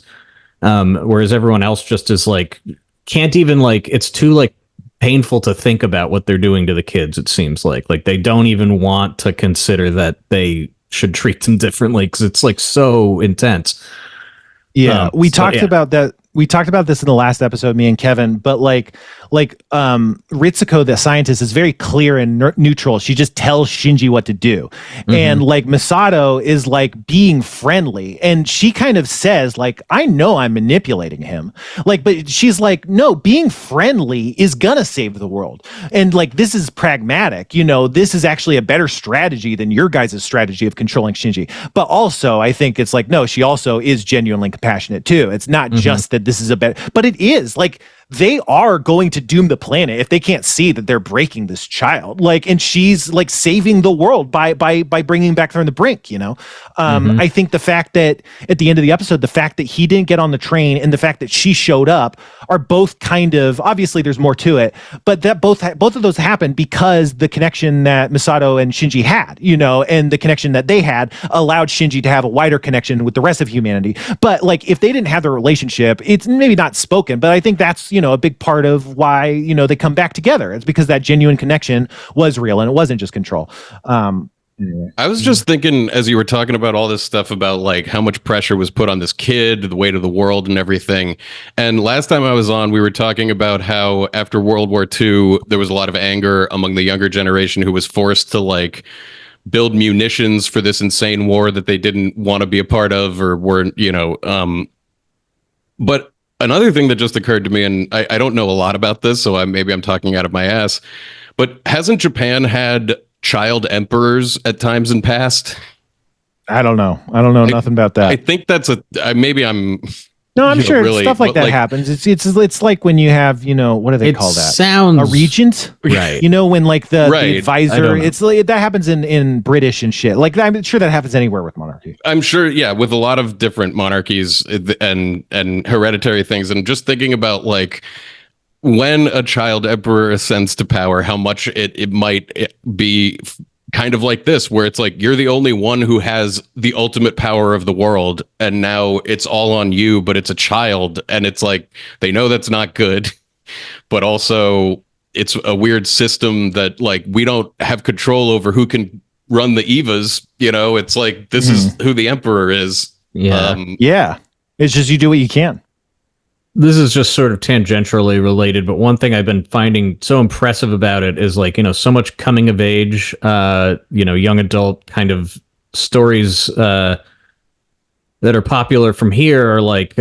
Speaker 5: Whereas everyone else just is like, can't even, like, it's too like painful to think about what they're doing to the kids. It seems like they don't even want to consider that they should treat them differently because it's like so intense.
Speaker 3: Yeah, we talked about that. We talked about this in the last episode, me and Kevin, but Ritsuko, the scientist, is very clear and neutral. She just tells Shinji what to do. And like Masato is like being friendly, and she kind of says like, I know I'm manipulating him. Like, but she's like, no, being friendly is gonna save the world. And like, this is pragmatic, this is actually a better strategy than your guys' strategy of controlling Shinji. But also I think it's like, no, she also is genuinely compassionate too. It's not just that this is a better, but it is like, they are going to doom the planet if they can't see that they're breaking this child. Like, and she's like saving the world by bringing back from the brink. I think the fact that at the end of the episode, the fact that he didn't get on the train and the fact that she showed up are both kind of, obviously there's more to it, but that both of those happened because the connection that Masato and Shinji had, and the connection that they had allowed Shinji to have a wider connection with the rest of humanity. But like, if they didn't have the relationship, it's maybe not spoken, but I think that's, a big part of why, they come back together. It's because that genuine connection was real and it wasn't just control.
Speaker 4: I was just thinking as you were talking about all this stuff about like how much pressure was put on this kid, the weight of the world and everything. And last time I was on, we were talking about how after World War II, there was a lot of anger among the younger generation who was forced to like build munitions for this insane war that they didn't want to be a part of or weren't, but another thing that just occurred to me, and I don't know a lot about this, so maybe I'm talking out of my ass, but hasn't Japan had child emperors at times in past?
Speaker 3: I don't know nothing about that.
Speaker 4: I think that's maybe I'm...
Speaker 3: No, I'm sure really, stuff like that happens. It's like when you have, what do they call that?
Speaker 5: Sounds
Speaker 3: a regent,
Speaker 5: right?
Speaker 3: When like the advisor, it's like that happens in British and shit. Like I'm sure that happens anywhere with monarchy.
Speaker 4: I'm sure, yeah, with a lot of different monarchies and hereditary things. And just thinking about like when a child emperor ascends to power, how much it might be kind of like this, where it's like you're the only one who has the ultimate power of the world, and now it's all on you, but it's a child, and it's like they know that's not good, but also it's a weird system that like we don't have control over who can run the EVAs. It's like this is who the emperor is.
Speaker 3: Yeah, it's just you do what you can.
Speaker 5: This is just sort of tangentially related, but one thing I've been finding so impressive about it is like, so much coming of age, young adult kind of stories that are popular from here are like,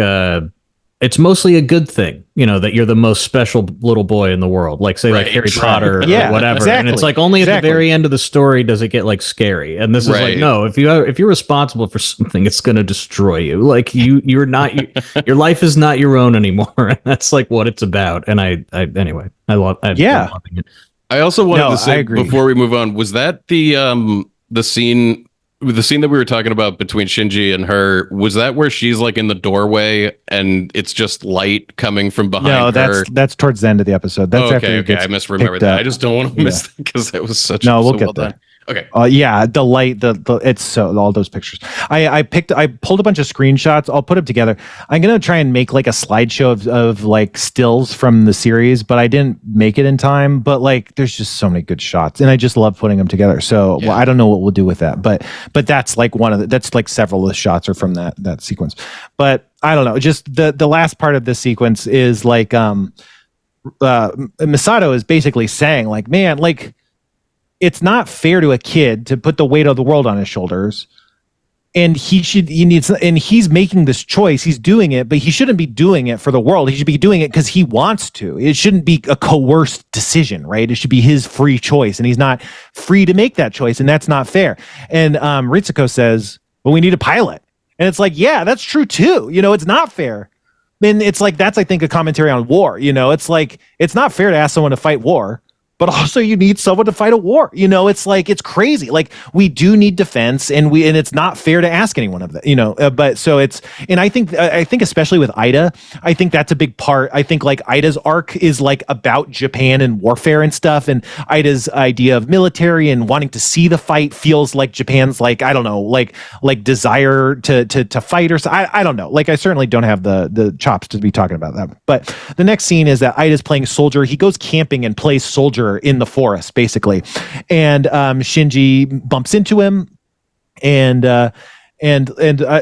Speaker 5: it's mostly a good thing, that you're the most special little boy in the world, like say like Harry Potter or whatever. Exactly. And it's like only at the very end of the story does it get like scary. And this is like, no, if you're responsible for something, it's going to destroy you. Like you're not, your life is not your own anymore. And that's like what it's about. And anyway, I'm loving it.
Speaker 4: I also wanted to say before we move on, was that the scene that we were talking about between Shinji and her, was that where she's like in the doorway and it's just light coming from behind her?
Speaker 3: No, that's towards the end of the episode. That's
Speaker 4: okay. I misremembered that. I just don't want to miss that because that was such
Speaker 3: we'll get there.
Speaker 4: Done. Okay.
Speaker 3: The light, it's so all those pictures. I pulled a bunch of screenshots. I'll put them together. I'm gonna try and make like a slideshow of like stills from the series, but I didn't make it in time. But like, there's just so many good shots, and I just love putting them together. So I don't know what we'll do with that, but that's like that's like several of the shots are from that sequence. But I don't know. Just the last part of this sequence is like Masato is basically saying like, man, like, it's not fair to a kid to put the weight of the world on his shoulders, and he's making this choice. He's doing it, but he shouldn't be doing it for the world. He should be doing it because he wants to. It shouldn't be a coerced decision, right? It should be his free choice, and he's not free to make that choice, and that's not fair. And Ritsuko says, well, we need a pilot. And it's like, yeah, that's true too. It's not fair. And it's like, that's, I think, a commentary on war. It's like, it's not fair to ask someone to fight war. but also you need someone to fight a war. You know, it's like, it's crazy. Like, we do need defense, and it's not fair to ask anyone of that, you know, but so it's, and I think especially with Ida, I think that's a big part. I think like Ida's arc is like about Japan and warfare and stuff, and Ida's idea of military and wanting to see the fight feels like Japan's, like, I don't know, like desire to fight, or so. I don't know. Like, I certainly don't have the chops to be talking about that. But the next scene is that Ida's playing soldier. He goes camping and plays soldier in the forest, basically, and Shinji bumps into him, and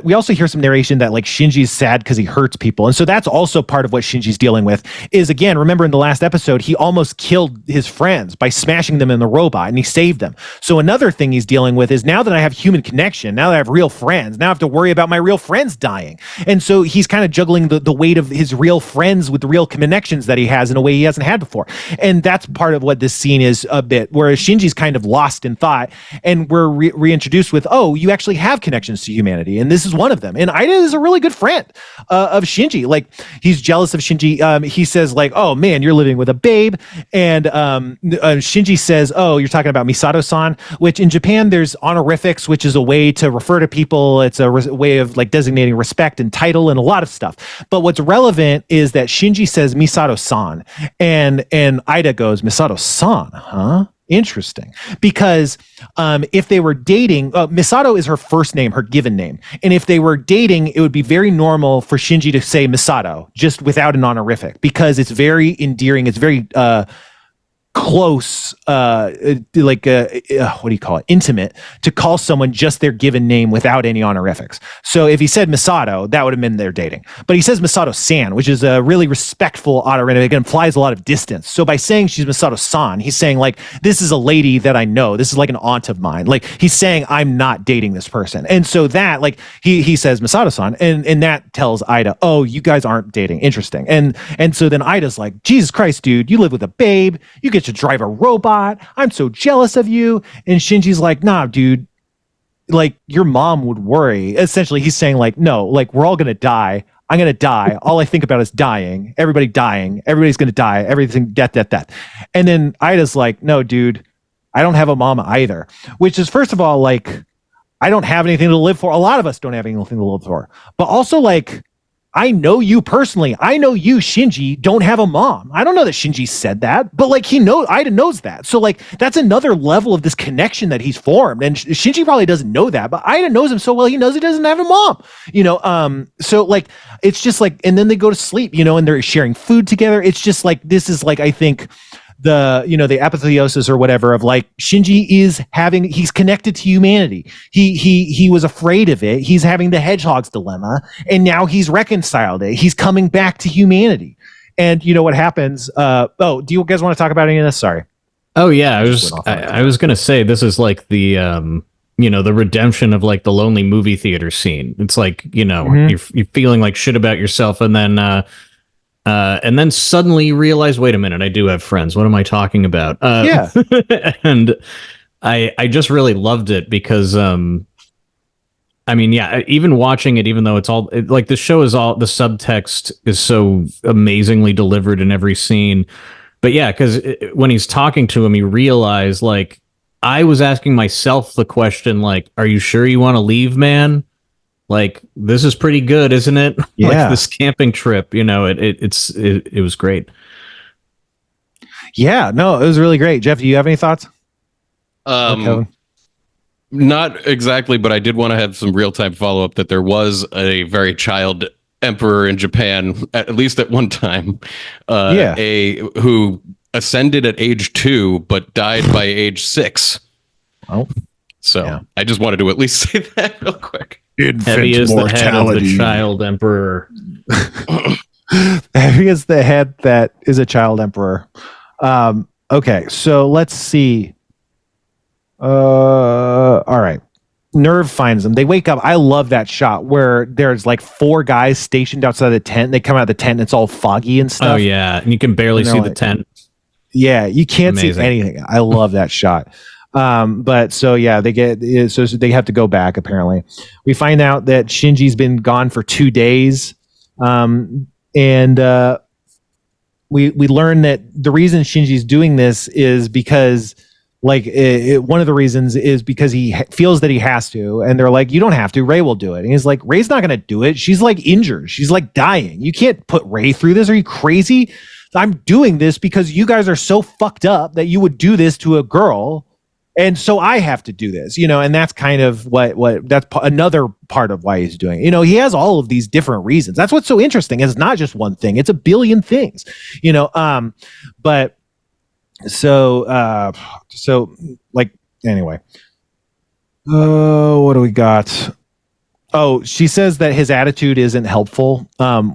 Speaker 3: we also hear some narration that like Shinji's sad because he hurts people, and so that's also part of what Shinji's dealing with. Is, again, remember in the last episode he almost killed his friends by smashing them in the robot, and he saved them. So another thing he's dealing with is, now that I have human connection, now that I have real friends, now I have to worry about my real friends dying, and so he's kind of juggling the weight of his real friends with the real connections that he has in a way he hasn't had before. And that's part of what this scene is a bit, whereas Shinji's kind of lost in thought, and we're reintroduced with, oh, you actually have connections to humanity, and this is one of them. And Ida is a really good friend of Shinji. Like, he's jealous of Shinji. He says like, oh man, you're living with a babe, and Shinji says, oh, you're talking about Misato-san, which in Japan there's honorifics, which is a way to refer to people. It's a way of like designating respect and title and a lot of stuff. But what's relevant is that Shinji says Misato-san, and Ida goes, Misato-san, huh? Interesting, because if they were dating, Misato is her first name, her given name, and if they were dating, it would be very normal for Shinji to say Misato just without an honorific, because it's very endearing. It's very close, what do you call it, intimate, to call someone just their given name without any honorifics. So if he said Misato, that would have been they're dating. But he says Misato-san, which is a really respectful honorific and implies a lot of distance. So by saying she's Misato-san, he's saying like, this is a lady that I know. This is like an aunt of mine. Like, he's saying I'm not dating this person. And so that, like, he says Misato-san, and that tells Ida, oh, you guys aren't dating. Interesting. And so then Ida's like, Jesus Christ, dude, you live with a babe. You get to drive a robot. I'm so jealous of you. And Shinji's like, nah, dude, like, your mom would worry. Essentially, he's saying like, no, like, we're all gonna die. I'm gonna die. All I think about is dying. Everybody dying. Everybody's gonna die. Everything, death. And then Ida's like, no, dude, I don't have a mom either. Which is, first of all, like, I don't have anything to live for. A lot of us don't have anything to live for. But also, like, I know you personally. I know you, Shinji, don't have a mom. I don't know that Shinji said that, but like, Ida knows that. So like, that's another level of this connection that he's formed. And Shinji probably doesn't know that, but Ida knows him so well, he knows he doesn't have a mom, you know? So like, it's just like, and then they go to sleep, you know, and they're sharing food together. It's just like, this is like, I think, the apotheosis or whatever of like, Shinji he's connected to humanity. He was afraid of it. He's having the hedgehog's dilemma, and now he's reconciled it. He's coming back to humanity. And you know what happens? Do you guys want to talk about any of this? Sorry.
Speaker 5: Oh yeah. I was going to say, this is like the, the redemption of like the lonely movie theater scene. It's like, you're feeling like shit about yourself, and then suddenly you realize, wait a minute, I do have friends. What am I talking about?
Speaker 3: Yeah.
Speaker 5: And I just really loved it because, even watching it, even though it's all like the show is all, the subtext is so amazingly delivered in every scene. But yeah, because when he's talking to him, you realize, like, I was asking myself the question, like, are you sure you want to leave, man? Like, this is pretty good, isn't it?
Speaker 3: Yeah.
Speaker 5: Like this camping trip, it was great.
Speaker 3: Yeah, no, it was really great. Jeff, do you have any thoughts?
Speaker 4: Not exactly, but I did want to have some real-time follow-up that there was a very child emperor in Japan, at least at one time, who ascended at age 2, but died by age 6.
Speaker 3: Oh,
Speaker 4: so
Speaker 3: yeah.
Speaker 4: I just wanted to at least say that real quick.
Speaker 5: Heavy is the head of the child emperor.
Speaker 3: Heavy is the head that is a child emperor. Okay, so let's see. All right. Nerve finds them. They wake up. I love that shot where there's like 4 guys stationed outside the tent. They come out of the tent and it's all foggy and stuff.
Speaker 5: Oh yeah, and you can barely see the tent.
Speaker 3: Yeah, you can't see anything. I love that shot. But so yeah, they have to go back. Apparently, we find out that Shinji's been gone for 2 days, and we learn that the reason Shinji's doing this is because one of the reasons is because he feels that he has to, and they're like, you don't have to, Rei will do it. And he's like, Rei's not going to do it. She's like injured. She's like dying. You can't put Rei through this. Are you crazy? I'm doing this because you guys are so fucked up that you would do this to a girl. And so I have to do this, and that's kind of what that's another part of why he's doing it. He has all of these different reasons. That's what's so interesting. It's not just one thing. It's a billion things, but anyway, what do we got? Oh, she says that his attitude isn't helpful,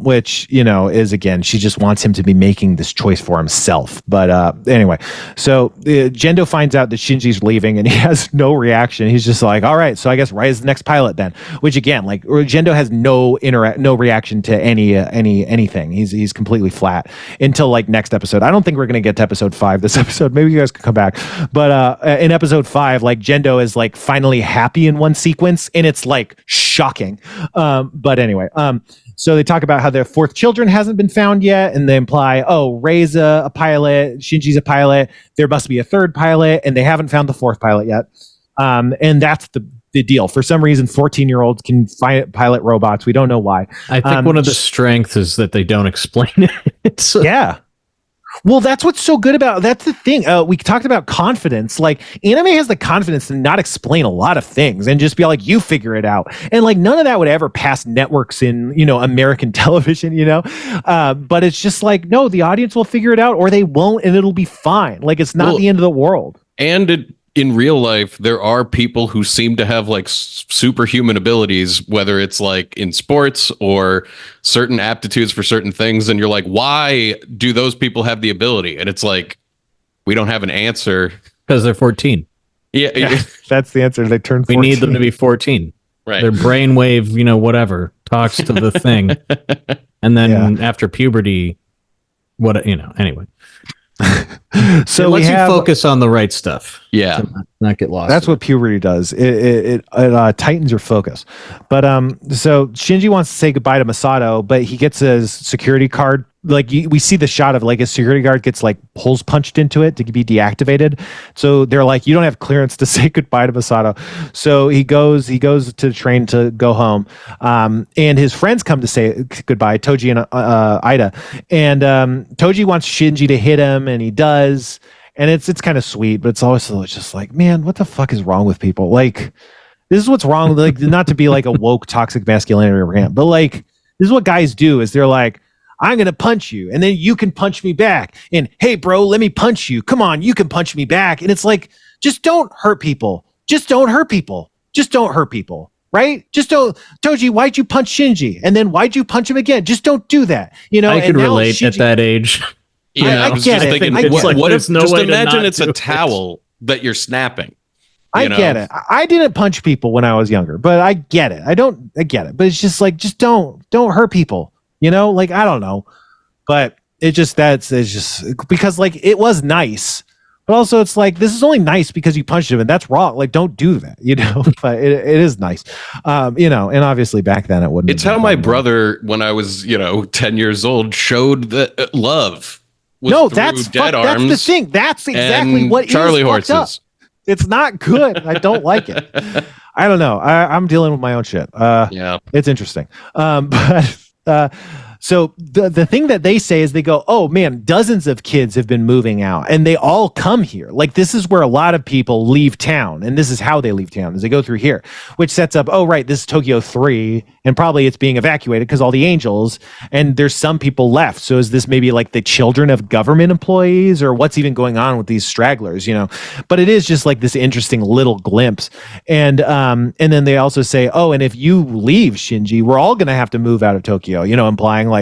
Speaker 3: which, is, again, she just wants him to be making this choice for himself. But anyway, so Gendo finds out that Shinji's leaving and he has no reaction. He's just like, all right, so I guess Rai's the next pilot then, which again, Gendo has no reaction to anything. He's completely flat until next episode. I don't think we're going to get to episode 5 this episode. Maybe you guys could come back. But in episode 5, Gendo is finally happy in one sequence, and it's shocking. But anyway, so they talk about how their fourth children hasn't been found yet, and they imply, oh, Rei's a pilot, Shinji's a pilot, there must be a third pilot, and they haven't found the fourth pilot yet. And that's the deal. For some reason, 14-year-olds can pilot robots. We don't know why.
Speaker 5: I think one of the strengths is that they don't explain it.
Speaker 3: Yeah. Well, that's what's so good about that's the thing. We talked about confidence. Anime has the confidence to not explain a lot of things and just be like, you figure it out. And none of that would ever pass networks in, American television, but it's just no, the audience will figure it out or they won't, and it'll be fine. It's not the end of the world.
Speaker 4: And in real life, there are people who seem to have superhuman abilities, whether it's in sports or certain aptitudes for certain things. And you're like, why do those people have the ability? And it's we don't have an answer.
Speaker 5: Because they're 14.
Speaker 4: Yeah.
Speaker 3: That's the answer. They turn 14.
Speaker 5: We need them to be 14.
Speaker 4: Right.
Speaker 5: Their brainwave, whatever, talks to the thing. And then after puberty, anyway.
Speaker 3: So
Speaker 5: it lets you focus on the right stuff.
Speaker 4: Yeah,
Speaker 5: to not get lost.
Speaker 3: That's what puberty does. It tightens your focus. But so Shinji wants to say goodbye to Masato, but he gets his security card. We see the shot of his security guard gets holes punched into it to be deactivated. So they're you don't have clearance to say goodbye to Masato. So he goes to the train to go home. And his friends come to say goodbye, Toji and Ida. And Toji wants Shinji to hit him, and he does. And it's kind of sweet, but it's also just man, what the fuck is wrong with people? This is what's wrong. Not to be a woke toxic masculinity rant, but this is what guys do. Is they're I'm going to punch you, and then you can punch me back. And hey, bro, let me punch you. Come on, you can punch me back. And it's just don't hurt people. Just don't hurt people. Just don't hurt people. Right? Just don't. Toji, why'd you punch Shinji? And then why'd you punch him again? Just don't do that.
Speaker 5: I could relate Shinji, at that age.
Speaker 4: I was just thinking, what if just imagine it's a towel that you're snapping.
Speaker 3: I get it. I didn't punch people when I was younger, but I get it. I get it. But it's just just don't hurt people. I don't know. But it's just because it was nice. But also it's this is only nice because you punched him, and that's wrong. Don't do that, But it is nice. And obviously back then it wouldn't.
Speaker 4: It's how my brother, when I was, 10 years old, showed that love.
Speaker 3: No, that's the thing. That's exactly what
Speaker 4: Charlie
Speaker 3: is
Speaker 4: horses.
Speaker 3: Up. It's not good. I don't like it. I don't know. I'm dealing with my own shit.
Speaker 4: Yeah,
Speaker 3: it's interesting. So the thing that they say is they go, oh man, dozens of kids have been moving out, and they all come here. This is where a lot of people leave town, and this is how they leave town, as they go through here, which sets up, oh right, this is Tokyo 3, and probably it's being evacuated because all the angels, and there's some people left. So is this maybe the children of government employees, or what's even going on with these stragglers, But it is just this interesting little glimpse. And then they also say, oh, and if you leave, Shinji, we're all going to have to move out of Tokyo, implying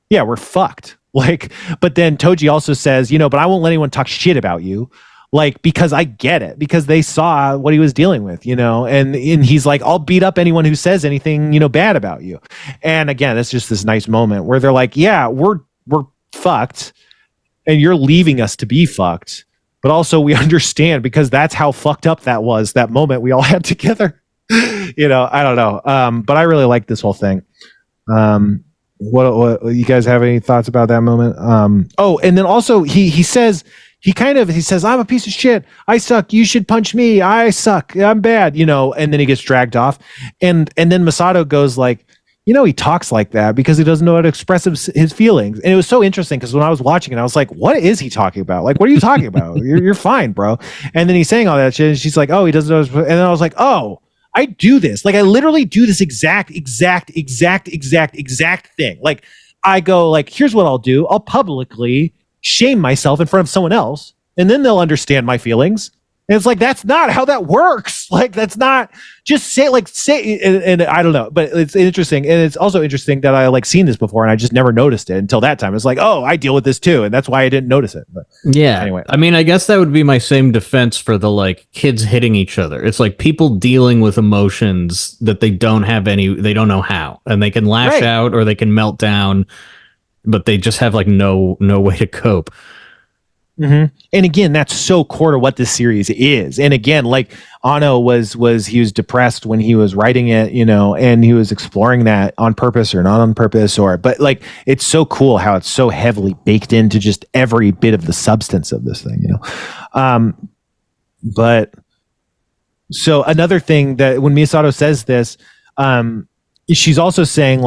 Speaker 3: yeah, we're fucked. But then Toji also says, but I won't let anyone talk shit about you. Because I get it, because they saw what he was dealing with, and he's I'll beat up anyone who says anything, bad about you. And again, it's just this nice moment where they're yeah, we're fucked, and you're leaving us to be fucked. But also we understand, because that's how fucked up that was, that moment we all had together. I don't know. But I really like this whole thing. what you guys have any thoughts about that moment? And then also he says I'm a piece of shit. I suck. You should punch me. I suck. I'm bad. And then he gets dragged off, and then Masato goes like, he talks like that because he doesn't know how to express his feelings. And it was so interesting because when I was watching it, I was like, what is he talking about? Like, what are you talking about? You're fine, bro. And then he's saying all that shit, and she's like, oh, he doesn't know. And then I was like, oh, I do this. Like, I literally do this exact thing. Like, I go like, here's what I'll do. I'll publicly shame myself in front of someone else, and then they'll understand my feelings. And it's like, that's not how that works. Like, that's not just say, and I don't know, but it's interesting. And it's also interesting that I seen this before and I just never noticed it until that time. It's like, oh, I deal with this too. And that's why I didn't notice it. But
Speaker 5: yeah.
Speaker 3: Anyway.
Speaker 5: I mean, I guess that would be my same defense for the kids hitting each other. It's like people dealing with emotions that they don't know how, and they can lash out or they can melt down, but they just have no way to cope.
Speaker 3: Mm-hmm. And again, that's so core to what this series is. And again, Ano was he was depressed when he was writing it, and he was exploring that on purpose or not on purpose, but it's so cool how it's so heavily baked into just every bit of the substance of this thing, But so another thing that when Miyasato says this, she's also saying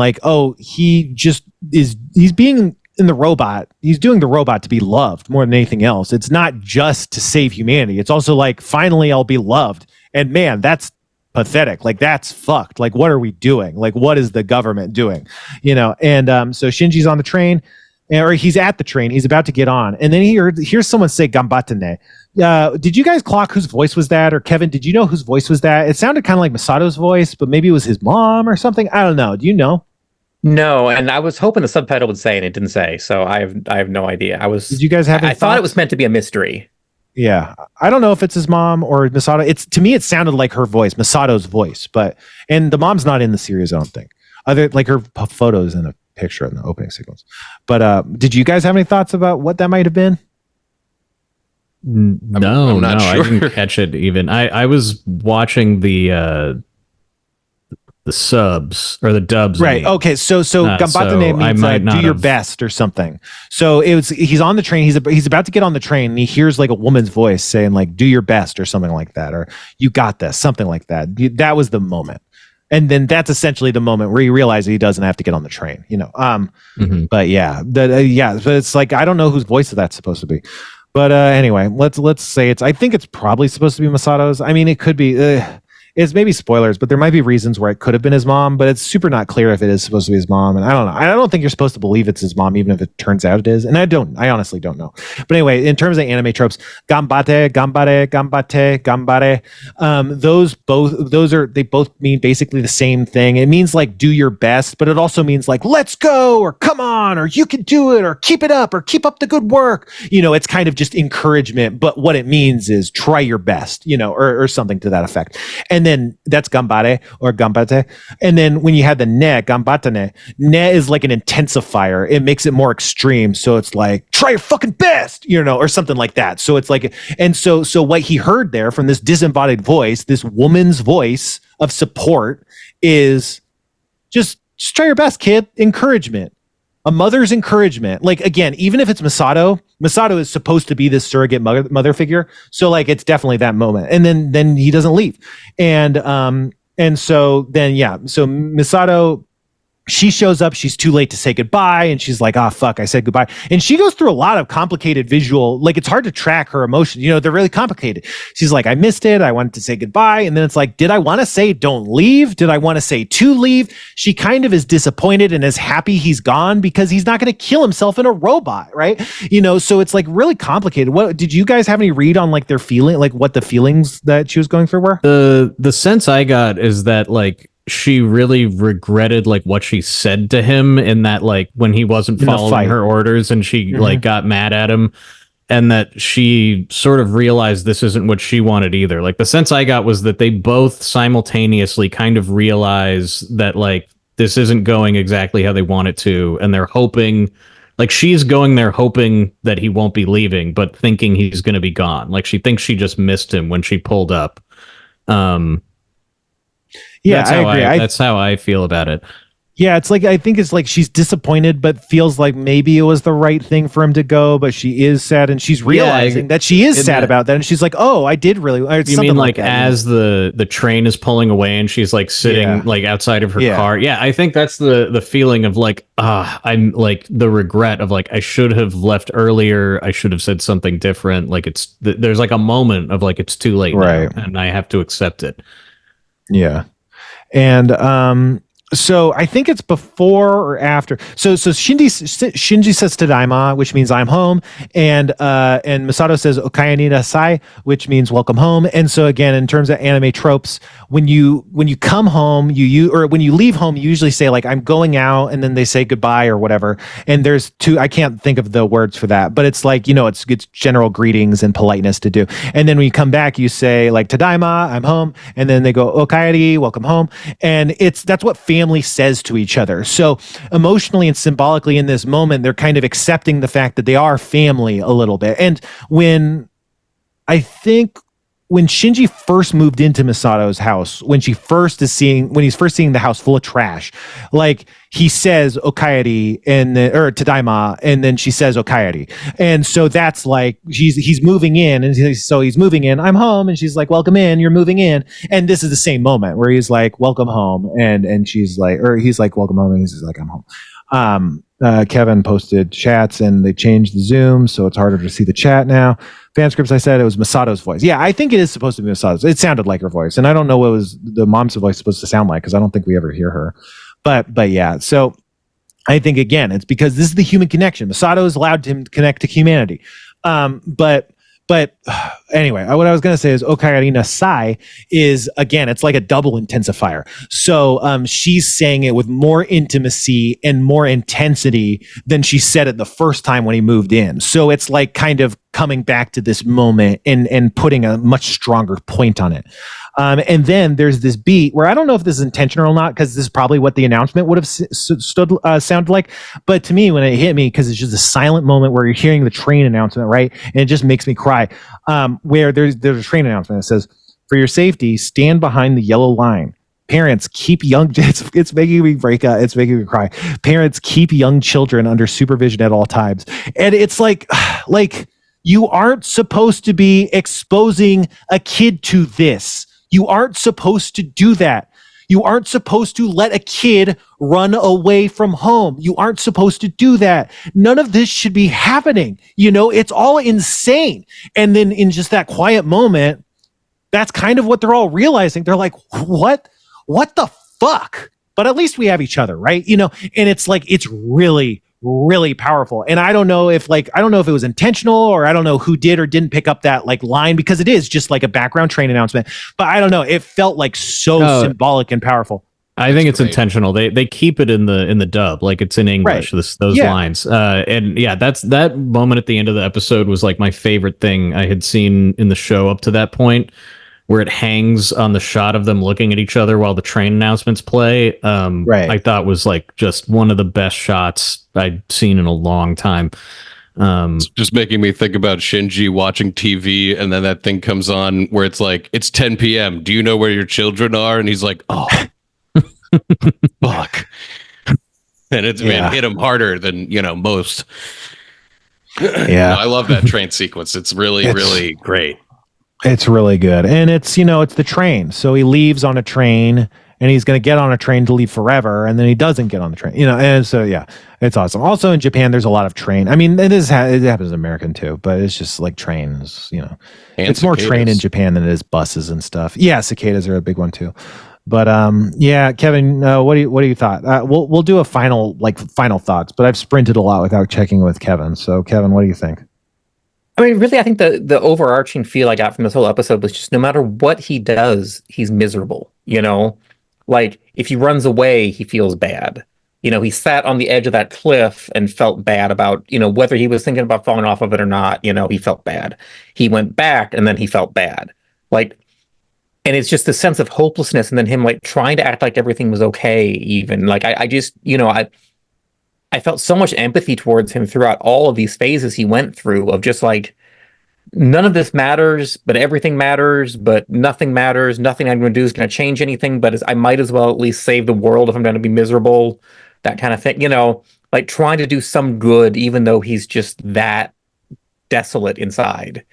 Speaker 3: he's being in the robot, he's doing the robot to be loved more than anything else. It's not just to save humanity. It's also finally I'll be loved. And man, that's pathetic. That's fucked. What are we doing? What is the government doing? And so Shinji's on the train, or he's at the train. He's about to get on. And then he hears someone say Gambatane. Did you guys clock whose voice was that? Or Kevin, did you know whose voice was that? It sounded kind of like Masato's voice, but maybe it was his mom or something. I don't know. Do you know?
Speaker 2: No, and I was hoping the subtitle would say, and it didn't say, so I have no idea.
Speaker 3: Did you guys have?
Speaker 2: I thought it was meant to be a mystery.
Speaker 3: Yeah, I don't know if it's his mom or Masato. To me, it sounded like her voice, Masato's voice, and the mom's not in the series, I don't think. Her photos in a picture in the opening sequence. But did you guys have any thoughts about what that might have been?
Speaker 5: No, sure. I didn't catch it even. I was watching the subs or the dubs,
Speaker 3: right? Okay, so Gambatane means do your best or something. So he's on the train. He's about to get on the train, and he hears a woman's voice saying do your best or something like that, or you got this, something like that. That was the moment, and then that's essentially the moment where he realizes he doesn't have to get on the train.
Speaker 5: Mm-hmm.
Speaker 3: But yeah, but it's I don't know whose voice that's supposed to be. But anyway, let's say I think it's probably supposed to be Masato's. I mean, it could be. It's maybe spoilers, but there might be reasons where it could have been his mom, but it's super not clear if it is supposed to be his mom. And I don't know. I don't think you're supposed to believe it's his mom, even if it turns out it is. And I honestly don't know. But anyway, in terms of anime tropes, gambate, gambare, gambate, gambare, they both mean basically the same thing. It means do your best, but it also means let's go, or come on, or you can do it, or keep it up, or keep up the good work. It's kind of just encouragement, but what it means is try your best, or something to that effect. And then that's gambare or gambate. And then when you have the ne, gambatane, ne is like an intensifier. It makes it more extreme. So it's try your fucking best, or something like that. So it's and so what he heard there from this disembodied voice, this woman's voice of support, is just try your best, kid. Encouragement. A mother's encouragement. Again, even if it's Masato is supposed to be this surrogate mother figure. So it's definitely that moment. And then he doesn't leave. And so then, so Masato, she shows up, she's too late to say goodbye, and she's like, oh fuck, I said goodbye. And she goes through a lot of complicated visual, it's hard to track her emotions, they're really complicated. She's like, I missed it, I wanted to say goodbye, and then it's did I want to say don't leave? Did I want to say to leave? She kind of is disappointed and is happy he's gone because he's not going to kill himself in a robot, right? So it's really complicated. What did you guys have any read on their feeling, what the feelings that she was going through were?
Speaker 5: The sense I got is that she really regretted what she said to him in that when he wasn't following her orders, and she got mad at him, and that she sort of realized this isn't what she wanted either. The sense I got was that they both simultaneously kind of realize that this isn't going exactly how they want it to, and they're hoping she's going there hoping that he won't be leaving, but thinking he's going to be gone. She thinks she just missed him when she pulled up.
Speaker 3: Yeah, I agree.
Speaker 5: That's how I feel about it.
Speaker 3: Yeah, it's like I think it's like she's disappointed, but feels like maybe it was the right thing for him to go. But she is sad, and she's realizing that she is sad about that, and she's like, "Oh, I did really."
Speaker 5: You mean like as the train is pulling away, and she's like sitting like outside of her car? Yeah, I think that's the feeling of like, I'm like the regret of like I should have left earlier. I should have said something different. Like there's like a moment of like it's too late, right? Now, and I have to accept it.
Speaker 3: Yeah, and so I think it's before or after. So Shinji says Tadaima, which means I'm home, and Masato says Okaya ni nasai, which means welcome home. And so again, in terms of anime tropes, when you come home, or when you leave home, you usually say like I'm going out, and then they say goodbye or whatever. And there's two, I can't think of the words for that, but it's like, it's general greetings and politeness to do. And then when you come back, you say like Tadaima, I'm home, and then they go Okaya ni, welcome home, and that's what family says to each other. So emotionally and symbolically in this moment, they're kind of accepting the fact that they are family a little bit. And when Shinji first moved into Misato's house, when he's first seeing the house full of trash, like he says Okayari or Tadaima, and then she says Okayari. And so that's like he's moving in, and so he's moving in, I'm home, and she's like, welcome in, you're moving in. And this is the same moment where he's like, welcome home, and she's like, or he's like, welcome home, and he's like, I'm home. Kevin posted chats, and they changed the Zoom, so it's harder to see the chat now. Fan scripts, I said it was Masato's voice. Yeah, I think it is supposed to be Masato's. It sounded like her voice, and I don't know what was the mom's voice supposed to sound like, because I don't think we ever hear her. But yeah, so I think again, it's because this is the human connection. Masato is allowed to connect to humanity. But anyway, what I was going to say is Okayari Nasai is, again, it's like a double intensifier. So she's saying it with more intimacy and more intensity than she said it the first time when he moved in. So it's like kind of coming back to this moment and putting a much stronger point on it. And then there's this beat where I don't know if this is intentional or not, because this is probably what the announcement would have sounded like. But to me, when it hit me, because it's just a silent moment where you're hearing the train announcement, right? And it just makes me cry. Where there's a train announcement that says, "For your safety, stand behind the yellow line. Parents, keep young." It's making me break out. It's making me cry. Parents, keep young children under supervision at all times. And it's like you aren't supposed to be exposing a kid to this. You aren't supposed to do that. You aren't supposed to let a kid run away from home. You aren't supposed to do that. None of this should be happening. It's all insane. And then in just that quiet moment, that's kind of what they're all realizing. They're like, what the fuck? But at least we have each other, right? And it's like, it's really, really powerful. And I don't know if it was intentional, or I don't know who did or didn't pick up that like line, because it is just like a background train announcement. But I don't know. It felt like so symbolic and powerful.
Speaker 5: I think it's intentional. They keep it in the dub, like it's in English. Right. Those lines, and yeah, that moment at the end of the episode was like my favorite thing I had seen in the show up to that point, where it hangs on the shot of them looking at each other while the train announcements play. Right. I thought was like just one of the best shots I'd seen in a long time.
Speaker 4: It's just making me think about Shinji watching TV, and then that thing comes on where it's like, it's 10 p.m. Do you know where your children are? And he's like, oh, fuck. And it's hit him harder than, most.
Speaker 3: Yeah.
Speaker 4: No, I love that train sequence. It's really great.
Speaker 3: It's really good. And it's the train. So he leaves on a train, and he's going to get on a train to leave forever, and then he doesn't get on the train, and so yeah, it's awesome. Also in Japan, there's a lot of train. I mean, it happens in American too, but it's just like trains, and it's cicadas. More train in Japan than it is buses and stuff. Yeah, cicadas are a big one too. But yeah, Kevin, what do you thought? We'll do a final thoughts, but I've sprinted a lot without checking with Kevin. So Kevin, what do you think?
Speaker 2: I mean, really, I think the overarching feel I got from this whole episode was just no matter what he does, he's miserable, Like, if he runs away, he feels bad. He sat on the edge of that cliff and felt bad about, whether he was thinking about falling off of it or not, he felt bad. He went back, and then he felt bad. Like, and it's just the sense of hopelessness, and then him, like, trying to act like everything was okay, even. Like, I just, I felt so much empathy towards him throughout all of these phases he went through of just, like, none of this matters, but everything matters, but nothing matters. Nothing I'm going to do is going to change anything, but I might as well at least save the world if I'm going to be miserable. That kind of thing, like trying to do some good, even though he's just that desolate inside,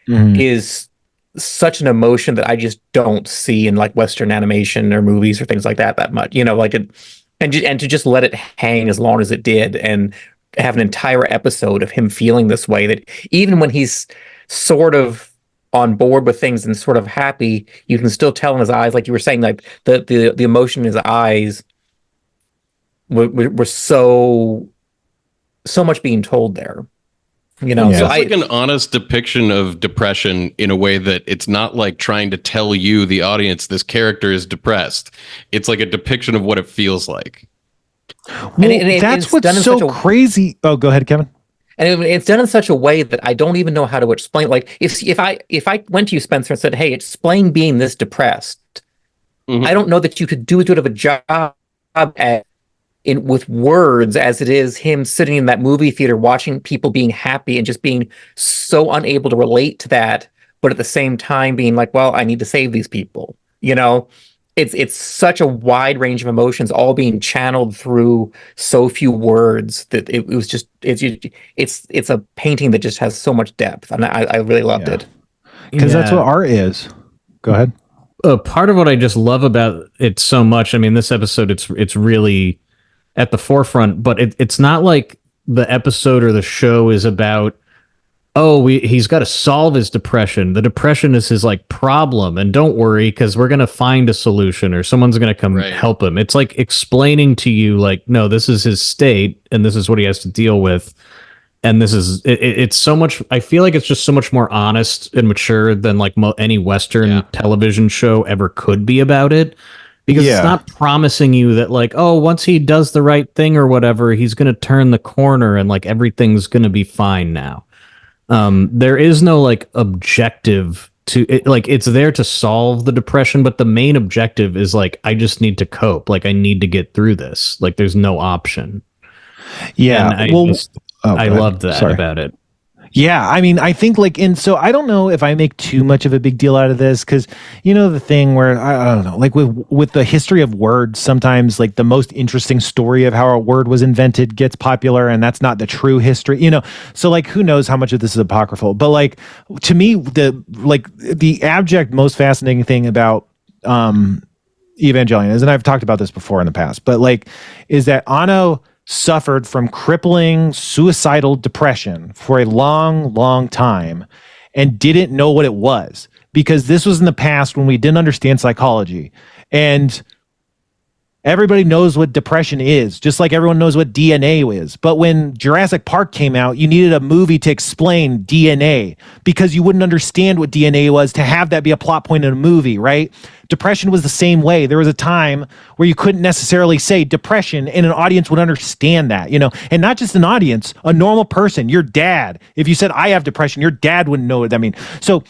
Speaker 2: is such an emotion that I just don't see in like Western animation or movies or things like that much. Like it, and to just let it hang as long as it did, and have an entire episode of him feeling this way, that even when he's sort of on board with things and sort of happy, you can still tell in his eyes, like you were saying, like the emotion in his eyes were so much being told there. So
Speaker 4: it's like an honest depiction of depression in a way that it's not like trying to tell you, the audience, this character is depressed. It's like a depiction of what it feels like.
Speaker 3: Well, and that's what's so crazy. Oh, go ahead, Kevin.
Speaker 2: And it's done in such a way that I don't even know how to explain. Like if I went to you, Spencer, and said, "Hey, explain being this depressed," I don't know that you could do as good of a job with words as it is him sitting in that movie theater watching people being happy and just being so unable to relate to that, but at the same time being like, "Well, I need to save these people." It's such a wide range of emotions, all being channeled through so few words, that it was just it's a painting that just has so much depth, and I really loved it,
Speaker 3: because that's what art is. Go ahead.
Speaker 5: Part of what I just love about it so much, I mean, this episode, it's really at the forefront, but it's not like the episode or the show is about, he's got to solve his depression. The depression is his like problem, and don't worry, because we're gonna find a solution, or someone's gonna come help him. It's like explaining to you, like, no, this is his state, and this is what he has to deal with, and this is it's so much. I feel like it's just so much more honest and mature than like any Western television show ever could be about it, because it's not promising you that like, once he does the right thing or whatever, he's gonna turn the corner and like everything's gonna be fine now. There is no like objective to it, like it's there to solve the depression, but the main objective is like, I just need to cope, like I need to get through this, like there's no option. I loved that about it.
Speaker 3: Yeah, I mean, I think like, and so I don't know if I make too much of a big deal out of this, because the thing where I don't know, like with the history of words, sometimes like the most interesting story of how a word was invented gets popular, and that's not the true history, So like, who knows how much of this is apocryphal? But like, to me, the abject most fascinating thing about Evangelion is, and I've talked about this before in the past, but like, is that Anno suffered from crippling suicidal depression for a long time and didn't know what it was, because this was in the past when we didn't understand psychology, and everybody knows what depression is, just like everyone knows what DNA is. But when Jurassic Park came out, you needed a movie to explain DNA, because you wouldn't understand what DNA was to have that be a plot point in a movie, right? Depression was the same way. There was a time where you couldn't necessarily say depression and an audience would understand that, and not just an audience, a normal person, your dad. If you said, I have depression, your dad wouldn't know what that means. So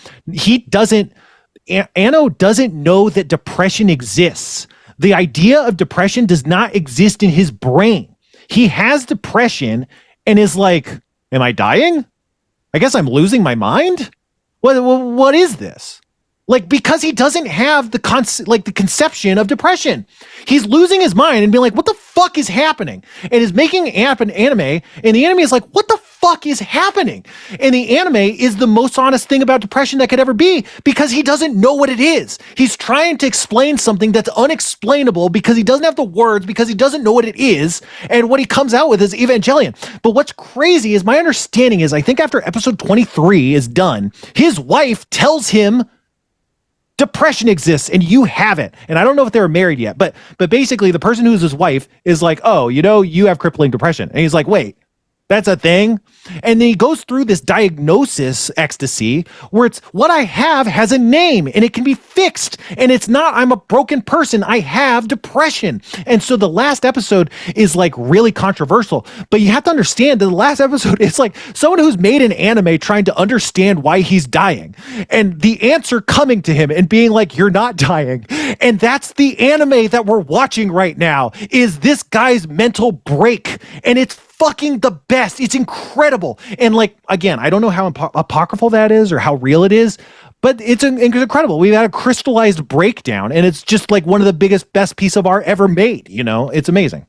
Speaker 3: Anno doesn't know that depression exists. The idea of depression does not exist in his brain. He has depression and is like, am I dying? I guess I'm losing my mind? What is this? Like, because he doesn't have the conception of depression. He's losing his mind and being like, what the fuck is happening? And is making an anime, and the anime is like, what the fuck is happening? And the anime is the most honest thing about depression that could ever be, because he doesn't know what it is. He's trying to explain something that's unexplainable because he doesn't have the words, because he doesn't know what it is, and what he comes out with is Evangelion. But what's crazy is, my understanding is, I think after episode 23 is done, his wife tells him depression exists and you have it. And I don't know if they were married yet, but basically the person who's his wife is like, you have crippling depression. And he's like, wait, that's a thing? And then he goes through this diagnosis ecstasy where it's, what I have has a name and it can be fixed. And it's not, I'm a broken person, I have depression. And so the last episode is like really controversial, but you have to understand that the last episode is like someone who's made an anime trying to understand why he's dying, and the answer coming to him and being like, you're not dying. And that's the anime that we're watching right now, is this guy's mental break. And it's fucking the best. It's incredible. And like, again, I don't know how apocryphal that is or how real it is, but it's incredible. We've had a crystallized breakdown, and it's just like one of the best piece of art ever made. You know, it's amazing.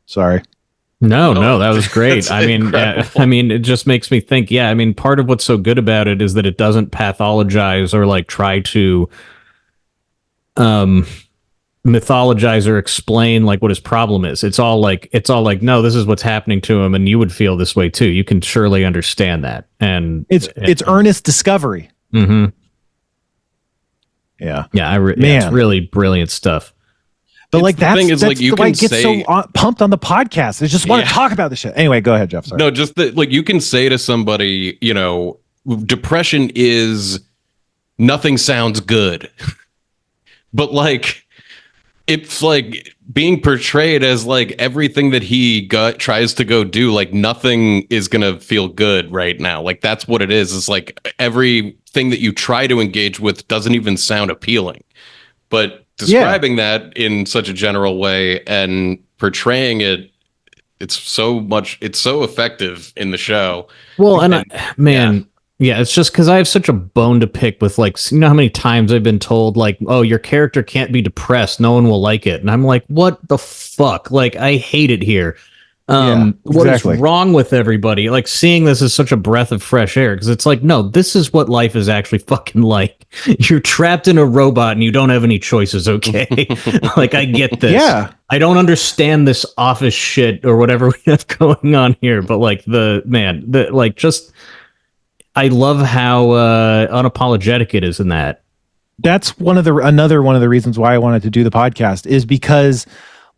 Speaker 3: Sorry.
Speaker 5: No, that was great. I mean, it just makes me think. Yeah, I mean, part of what's so good about it is that it doesn't pathologize or like try to mythologize or explain like what his problem is. It's all like, no, this is what's happening to him, and you would feel this way too. You can surely understand that, and
Speaker 3: it's earnest discovery.
Speaker 5: Mm-hmm.
Speaker 3: Yeah,
Speaker 5: it's really brilliant stuff.
Speaker 3: But like that's why I get so pumped on the podcast. I just want to talk about this shit. Anyway, go ahead, Jeff. Sorry.
Speaker 4: No, just that, like, you can say to somebody, you know, depression is nothing sounds good, but like it's like being portrayed as like everything that he tries to go do, like nothing is gonna feel good right now. Like that's what it is. It's like everything that you try to engage with doesn't even sound appealing, but describing that in such a general way and portraying it, it's so effective in the show.
Speaker 5: Well, it's just because I have such a bone to pick with, like, you know how many times I've been told, like, oh, your character can't be depressed, no one will like it, and I'm like, what the fuck? Like, I hate it here. What is wrong with everybody? Like, seeing this is such a breath of fresh air, because it's like, no, this is what life is actually fucking like. You're trapped in a robot and you don't have any choices, okay? Like, I get this.
Speaker 3: Yeah.
Speaker 5: I don't understand this office shit or whatever we have going on here, but like I love how unapologetic it is in that.
Speaker 3: That's another one of the reasons why I wanted to do the podcast, is because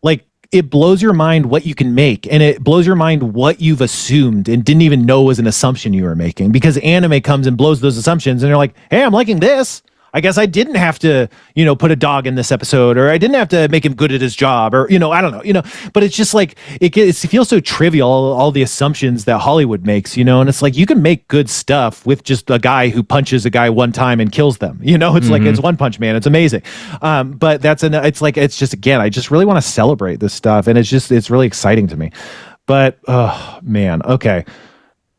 Speaker 3: like it blows your mind what you can make, and it blows your mind what you've assumed and didn't even know was an assumption you were making, because anime comes and blows those assumptions, and you're like, hey, I'm liking this. I guess I didn't have to, put a dog in this episode, or I didn't have to make him good at his job, or, I don't know, but it's just like, it feels so trivial, all the assumptions that Hollywood makes, and it's like, you can make good stuff with just a guy who punches a guy one time and kills them, it's like, it's One Punch Man. It's amazing. But it's just, again, I just really want to celebrate this stuff. And it's really exciting to me, but, oh man. Okay.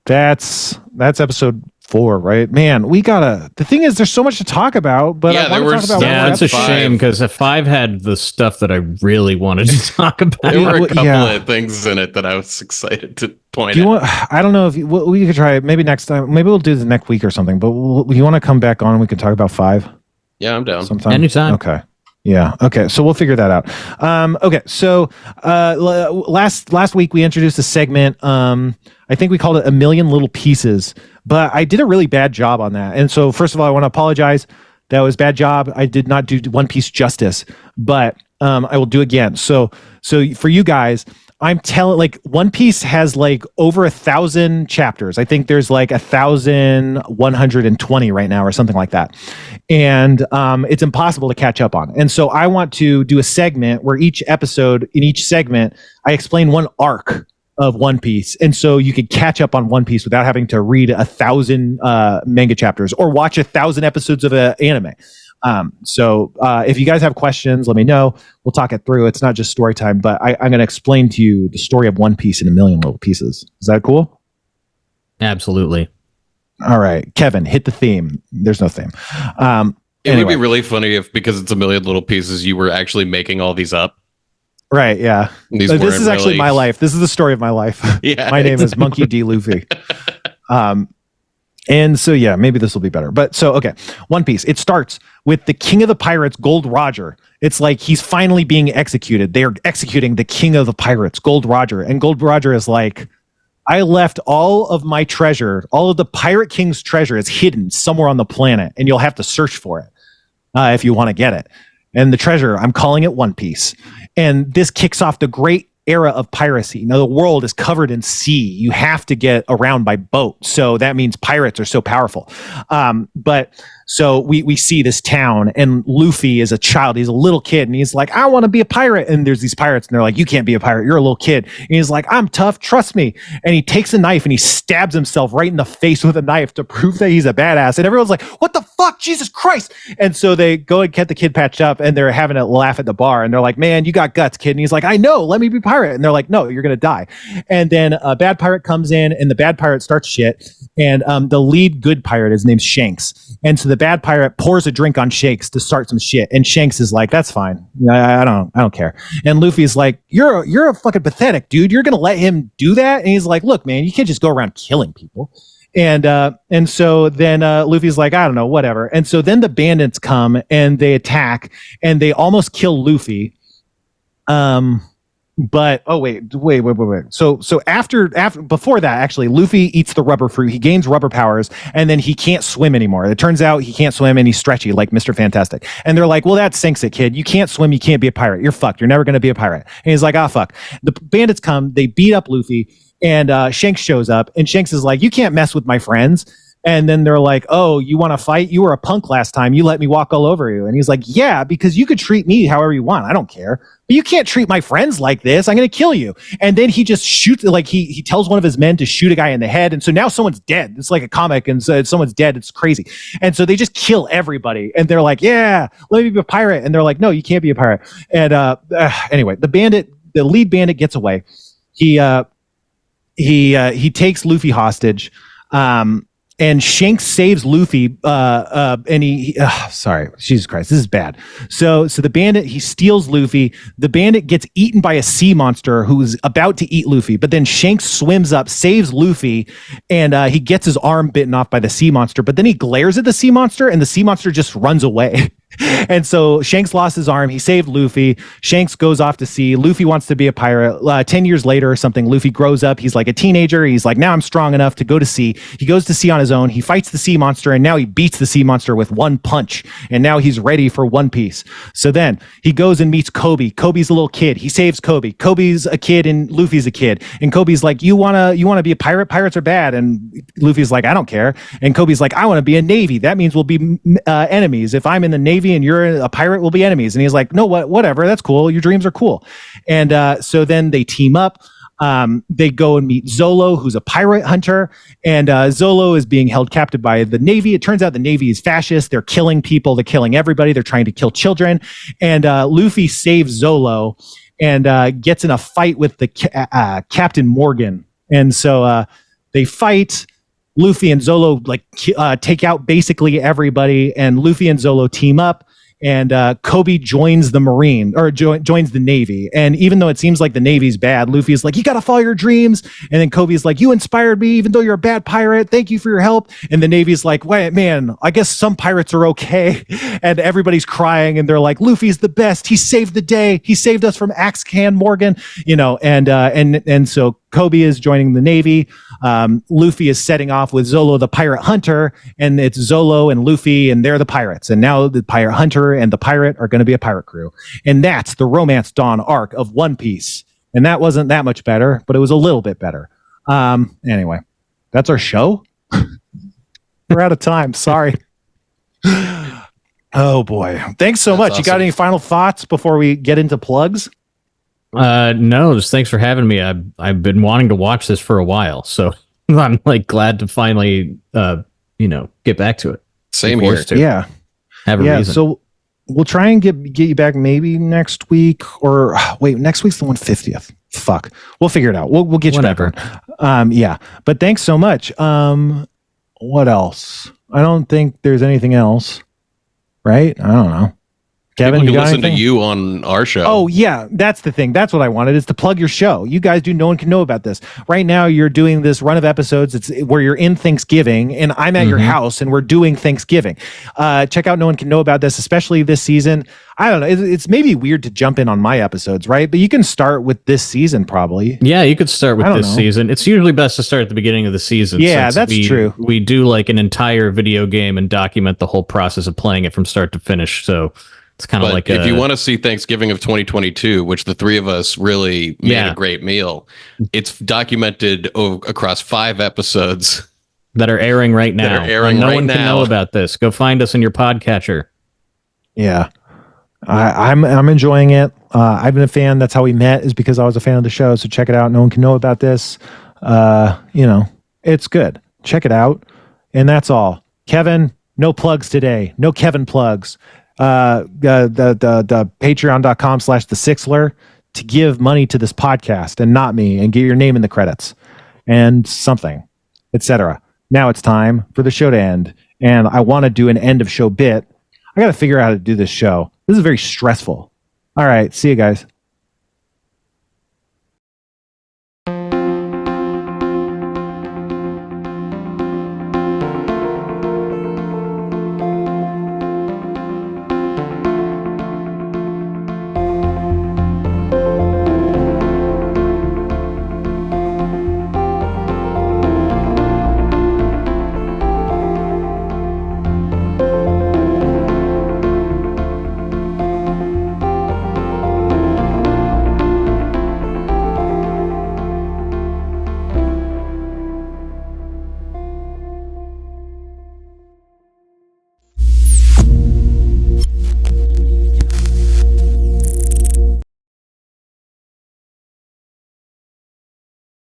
Speaker 3: That's episode 4, right? Man, the thing is, there's so much to talk about, but
Speaker 5: it's a shame, because 5 had the stuff that I really wanted to talk about.
Speaker 4: There were a couple of things in it that I was excited to point out.
Speaker 3: I don't know if we could try it maybe next time. Maybe we'll do this next week or something, but you want to come back on and we can talk about 5?
Speaker 4: Yeah, I'm down.
Speaker 3: Sometime?
Speaker 5: Anytime.
Speaker 3: Okay. Yeah. Okay. So we'll figure that out. Okay. So last week we introduced a segment. I think we called it A Million Little Pieces, but I did a really bad job on that. And so first of all, I want to apologize. That was a bad job. I did not do One Piece justice, but I will do again. So for you guys, I'm telling, like, One Piece has like over 1,000 chapters. I think there's like 1,120 right now or something like that. And it's impossible to catch up on. And so I want to do a segment where in each segment, I explain one arc of One Piece. And so you could catch up on One Piece without having to read 1,000 manga chapters or watch 1,000 episodes of an anime. So if you guys have questions, let me know. We'll talk it through. It's not just story time, but I'm going to explain to you the story of One Piece in a million little pieces. Is that cool?
Speaker 5: Absolutely.
Speaker 3: All right, Kevin, hit the theme. There's no theme.
Speaker 4: It would be really funny if, because it's a million little pieces, you were actually making all these up.
Speaker 3: Right, yeah. This is actually my life. This is the story of my life.
Speaker 4: Yeah,
Speaker 3: my name is Monkey D. Luffy. And so, yeah, maybe this will be better. But so, okay, One Piece. It starts with the king of the pirates, Gold Roger. It's like he's finally being executed. They're executing the king of the pirates, Gold Roger. And Gold Roger is like, I left all of my treasure, all of the Pirate King's treasure is hidden somewhere on the planet, and you'll have to search for it if you want to get it. And the treasure, I'm calling it One Piece. And this kicks off the great era of piracy. Now, the world is covered in sea. You have to get around by boat. So that means pirates are so powerful. But So we see this town, and Luffy is a child. He's a little kid, and he's like, I want to be a pirate. And there's these pirates, and they're like, you can't be a pirate. You're a little kid. And he's like, I'm tough. Trust me. And he takes a knife and he stabs himself right in the face with a knife to prove that he's a badass. And everyone's like, what the fuck? Jesus Christ. And so they go and get the kid patched up, and they're having a laugh at the bar. And they're like, man, you got guts, kid. And he's like, I know. Let me be pirate. And they're like, no, you're going to die. And then a bad pirate comes in, and the bad pirate starts shit. And the lead good pirate is named Shanks. And so the bad pirate pours a drink on Shanks to start some shit. And Shanks is like, that's fine. I don't care. And Luffy's like, you're a fucking pathetic dude. You're going to let him do that? And he's like, look, man, you can't just go around killing people. And so then Luffy's like, I don't know, whatever. And so then the bandits come and they attack and they almost kill Luffy. But wait. So after before that, actually, Luffy eats the rubber fruit. He gains rubber powers, and then he can't swim anymore. It turns out he can't swim, and he's stretchy like Mr. Fantastic. And they're like, well, that sinks it, kid. You can't swim. You can't be a pirate. You're fucked. You're never going to be a pirate. And he's like, ah, fuck. The bandits come. They beat up Luffy, and Shanks shows up, and Shanks is like, you can't mess with my friends. And then they're like, oh, you want to fight? You were a punk last time. You let me walk all over you. And he's like, yeah, because you could treat me however you want. I don't care. But you can't treat my friends like this. I'm going to kill you. And then he just shoots, like he tells one of his men to shoot a guy in the head. And so now someone's dead. It's like a comic, and so someone's dead. It's crazy. And so they just kill everybody. And they're like, yeah, let me be a pirate. And they're like, no, you can't be a pirate. And anyway, the lead bandit gets away. He takes Luffy hostage. And Shanks saves Luffy, and sorry, Jesus Christ, this is bad. So the bandit, he steals Luffy. The bandit gets eaten by a sea monster who's about to eat Luffy, but then Shanks swims up, saves Luffy, and he gets his arm bitten off by the sea monster, but then he glares at the sea monster, and the sea monster just runs away. And so Shanks lost his arm. He saved Luffy. Shanks goes off to sea. Luffy wants to be a pirate. 10 years later or something, Luffy grows up. He's like a teenager. He's like, now I'm strong enough to go to sea. He goes to sea on his own. He fights the sea monster, and now he beats the sea monster with one punch. And now he's ready for One Piece. So then he goes and meets Kobe. Kobe's a little kid. He saves Kobe. Kobe's a kid and Luffy's a kid. And Kobe's like, you wanna be a pirate? Pirates are bad. And Luffy's like, I don't care. And Kobe's like, I want to be a Navy. That means we'll be enemies. If I'm in the Navy and you're a pirate, we'll be enemies. And he's like, no, whatever, that's cool, your dreams are cool. And so then they team up. They go and meet Zolo, who's a pirate hunter, and Zolo is being held captive by the Navy. It turns out the Navy is fascist. They're killing people. They're killing everybody. They're trying to kill children. And Luffy saves Zolo and gets in a fight with the Captain Morgan. And so they fight. Luffy and Zolo take out basically everybody, and Luffy and Zolo team up. And Kobe joins the Marine, or joins the Navy. And even though it seems like the Navy's bad, Luffy's like, you got to follow your dreams. And then Kobe's like, you inspired me, even though you're a bad pirate. Thank you for your help. And the Navy's like, wait, man, I guess some pirates are okay. And everybody's crying. And they're like, Luffy's the best. He saved the day. He saved us from Axe Can Morgan, and so Kobe is joining the Navy. Luffy is setting off with Zolo, the pirate hunter, and it's Zolo and Luffy, and they're the pirates. And now the pirate hunter and the pirate are going to be a pirate crew. And that's the Romance Dawn arc of One Piece. And that wasn't that much better, but it was a little bit better. Anyway, that's our show. We're out of time. Sorry. Oh boy. Thanks so much. Awesome. You got any final thoughts before we get into plugs?
Speaker 5: No, just thanks for having me. I've been wanting to watch this for a while, so I'm like glad to finally get back to it.
Speaker 4: Same here.
Speaker 3: Yeah.
Speaker 5: Have a reason.
Speaker 3: So we'll try and get you back maybe next week, or wait, next week's the 150th. Fuck. We'll figure it out. We'll get you back on. Yeah. But thanks so much. What else? I don't think there's anything else. Right? I don't know. Kevin,
Speaker 4: people can listen to you on our show.
Speaker 3: Oh, yeah. That's the thing. That's what I wanted, is to plug your show. You guys do. No one can know about this. Right now, you're doing this run of episodes. It's where you're in Thanksgiving, and I'm at your house, and we're doing Thanksgiving. Check out No One Can Know About This, especially this season. I don't know. It's maybe weird to jump in on my episodes, right? But you can start with this season, probably.
Speaker 5: Yeah, you could start with this season. It's usually best to start at the beginning of the season.
Speaker 3: Yeah, that's true.
Speaker 5: We do like an entire video game and document the whole process of playing it from start to finish. So it's kind of like
Speaker 4: if you want to see Thanksgiving of 2022, which the three of us really made a great meal, it's documented across 5 episodes.
Speaker 5: that are airing right now. No one can know about this. Go find us in your podcatcher.
Speaker 3: Yeah. I'm enjoying it. I've been a fan. That's how we met, is because I was a fan of the show. So check it out. No one can know about this. It's good. Check it out. And that's all. Kevin, no plugs today. No Kevin plugs. The patreon.com/thesixler to give money to this podcast and not me, and get your name in the credits and something, etc. Now it's time for the show to end. And I want to do an end of show bit. I got to figure out how to do this show. This is very stressful. All right. See you guys.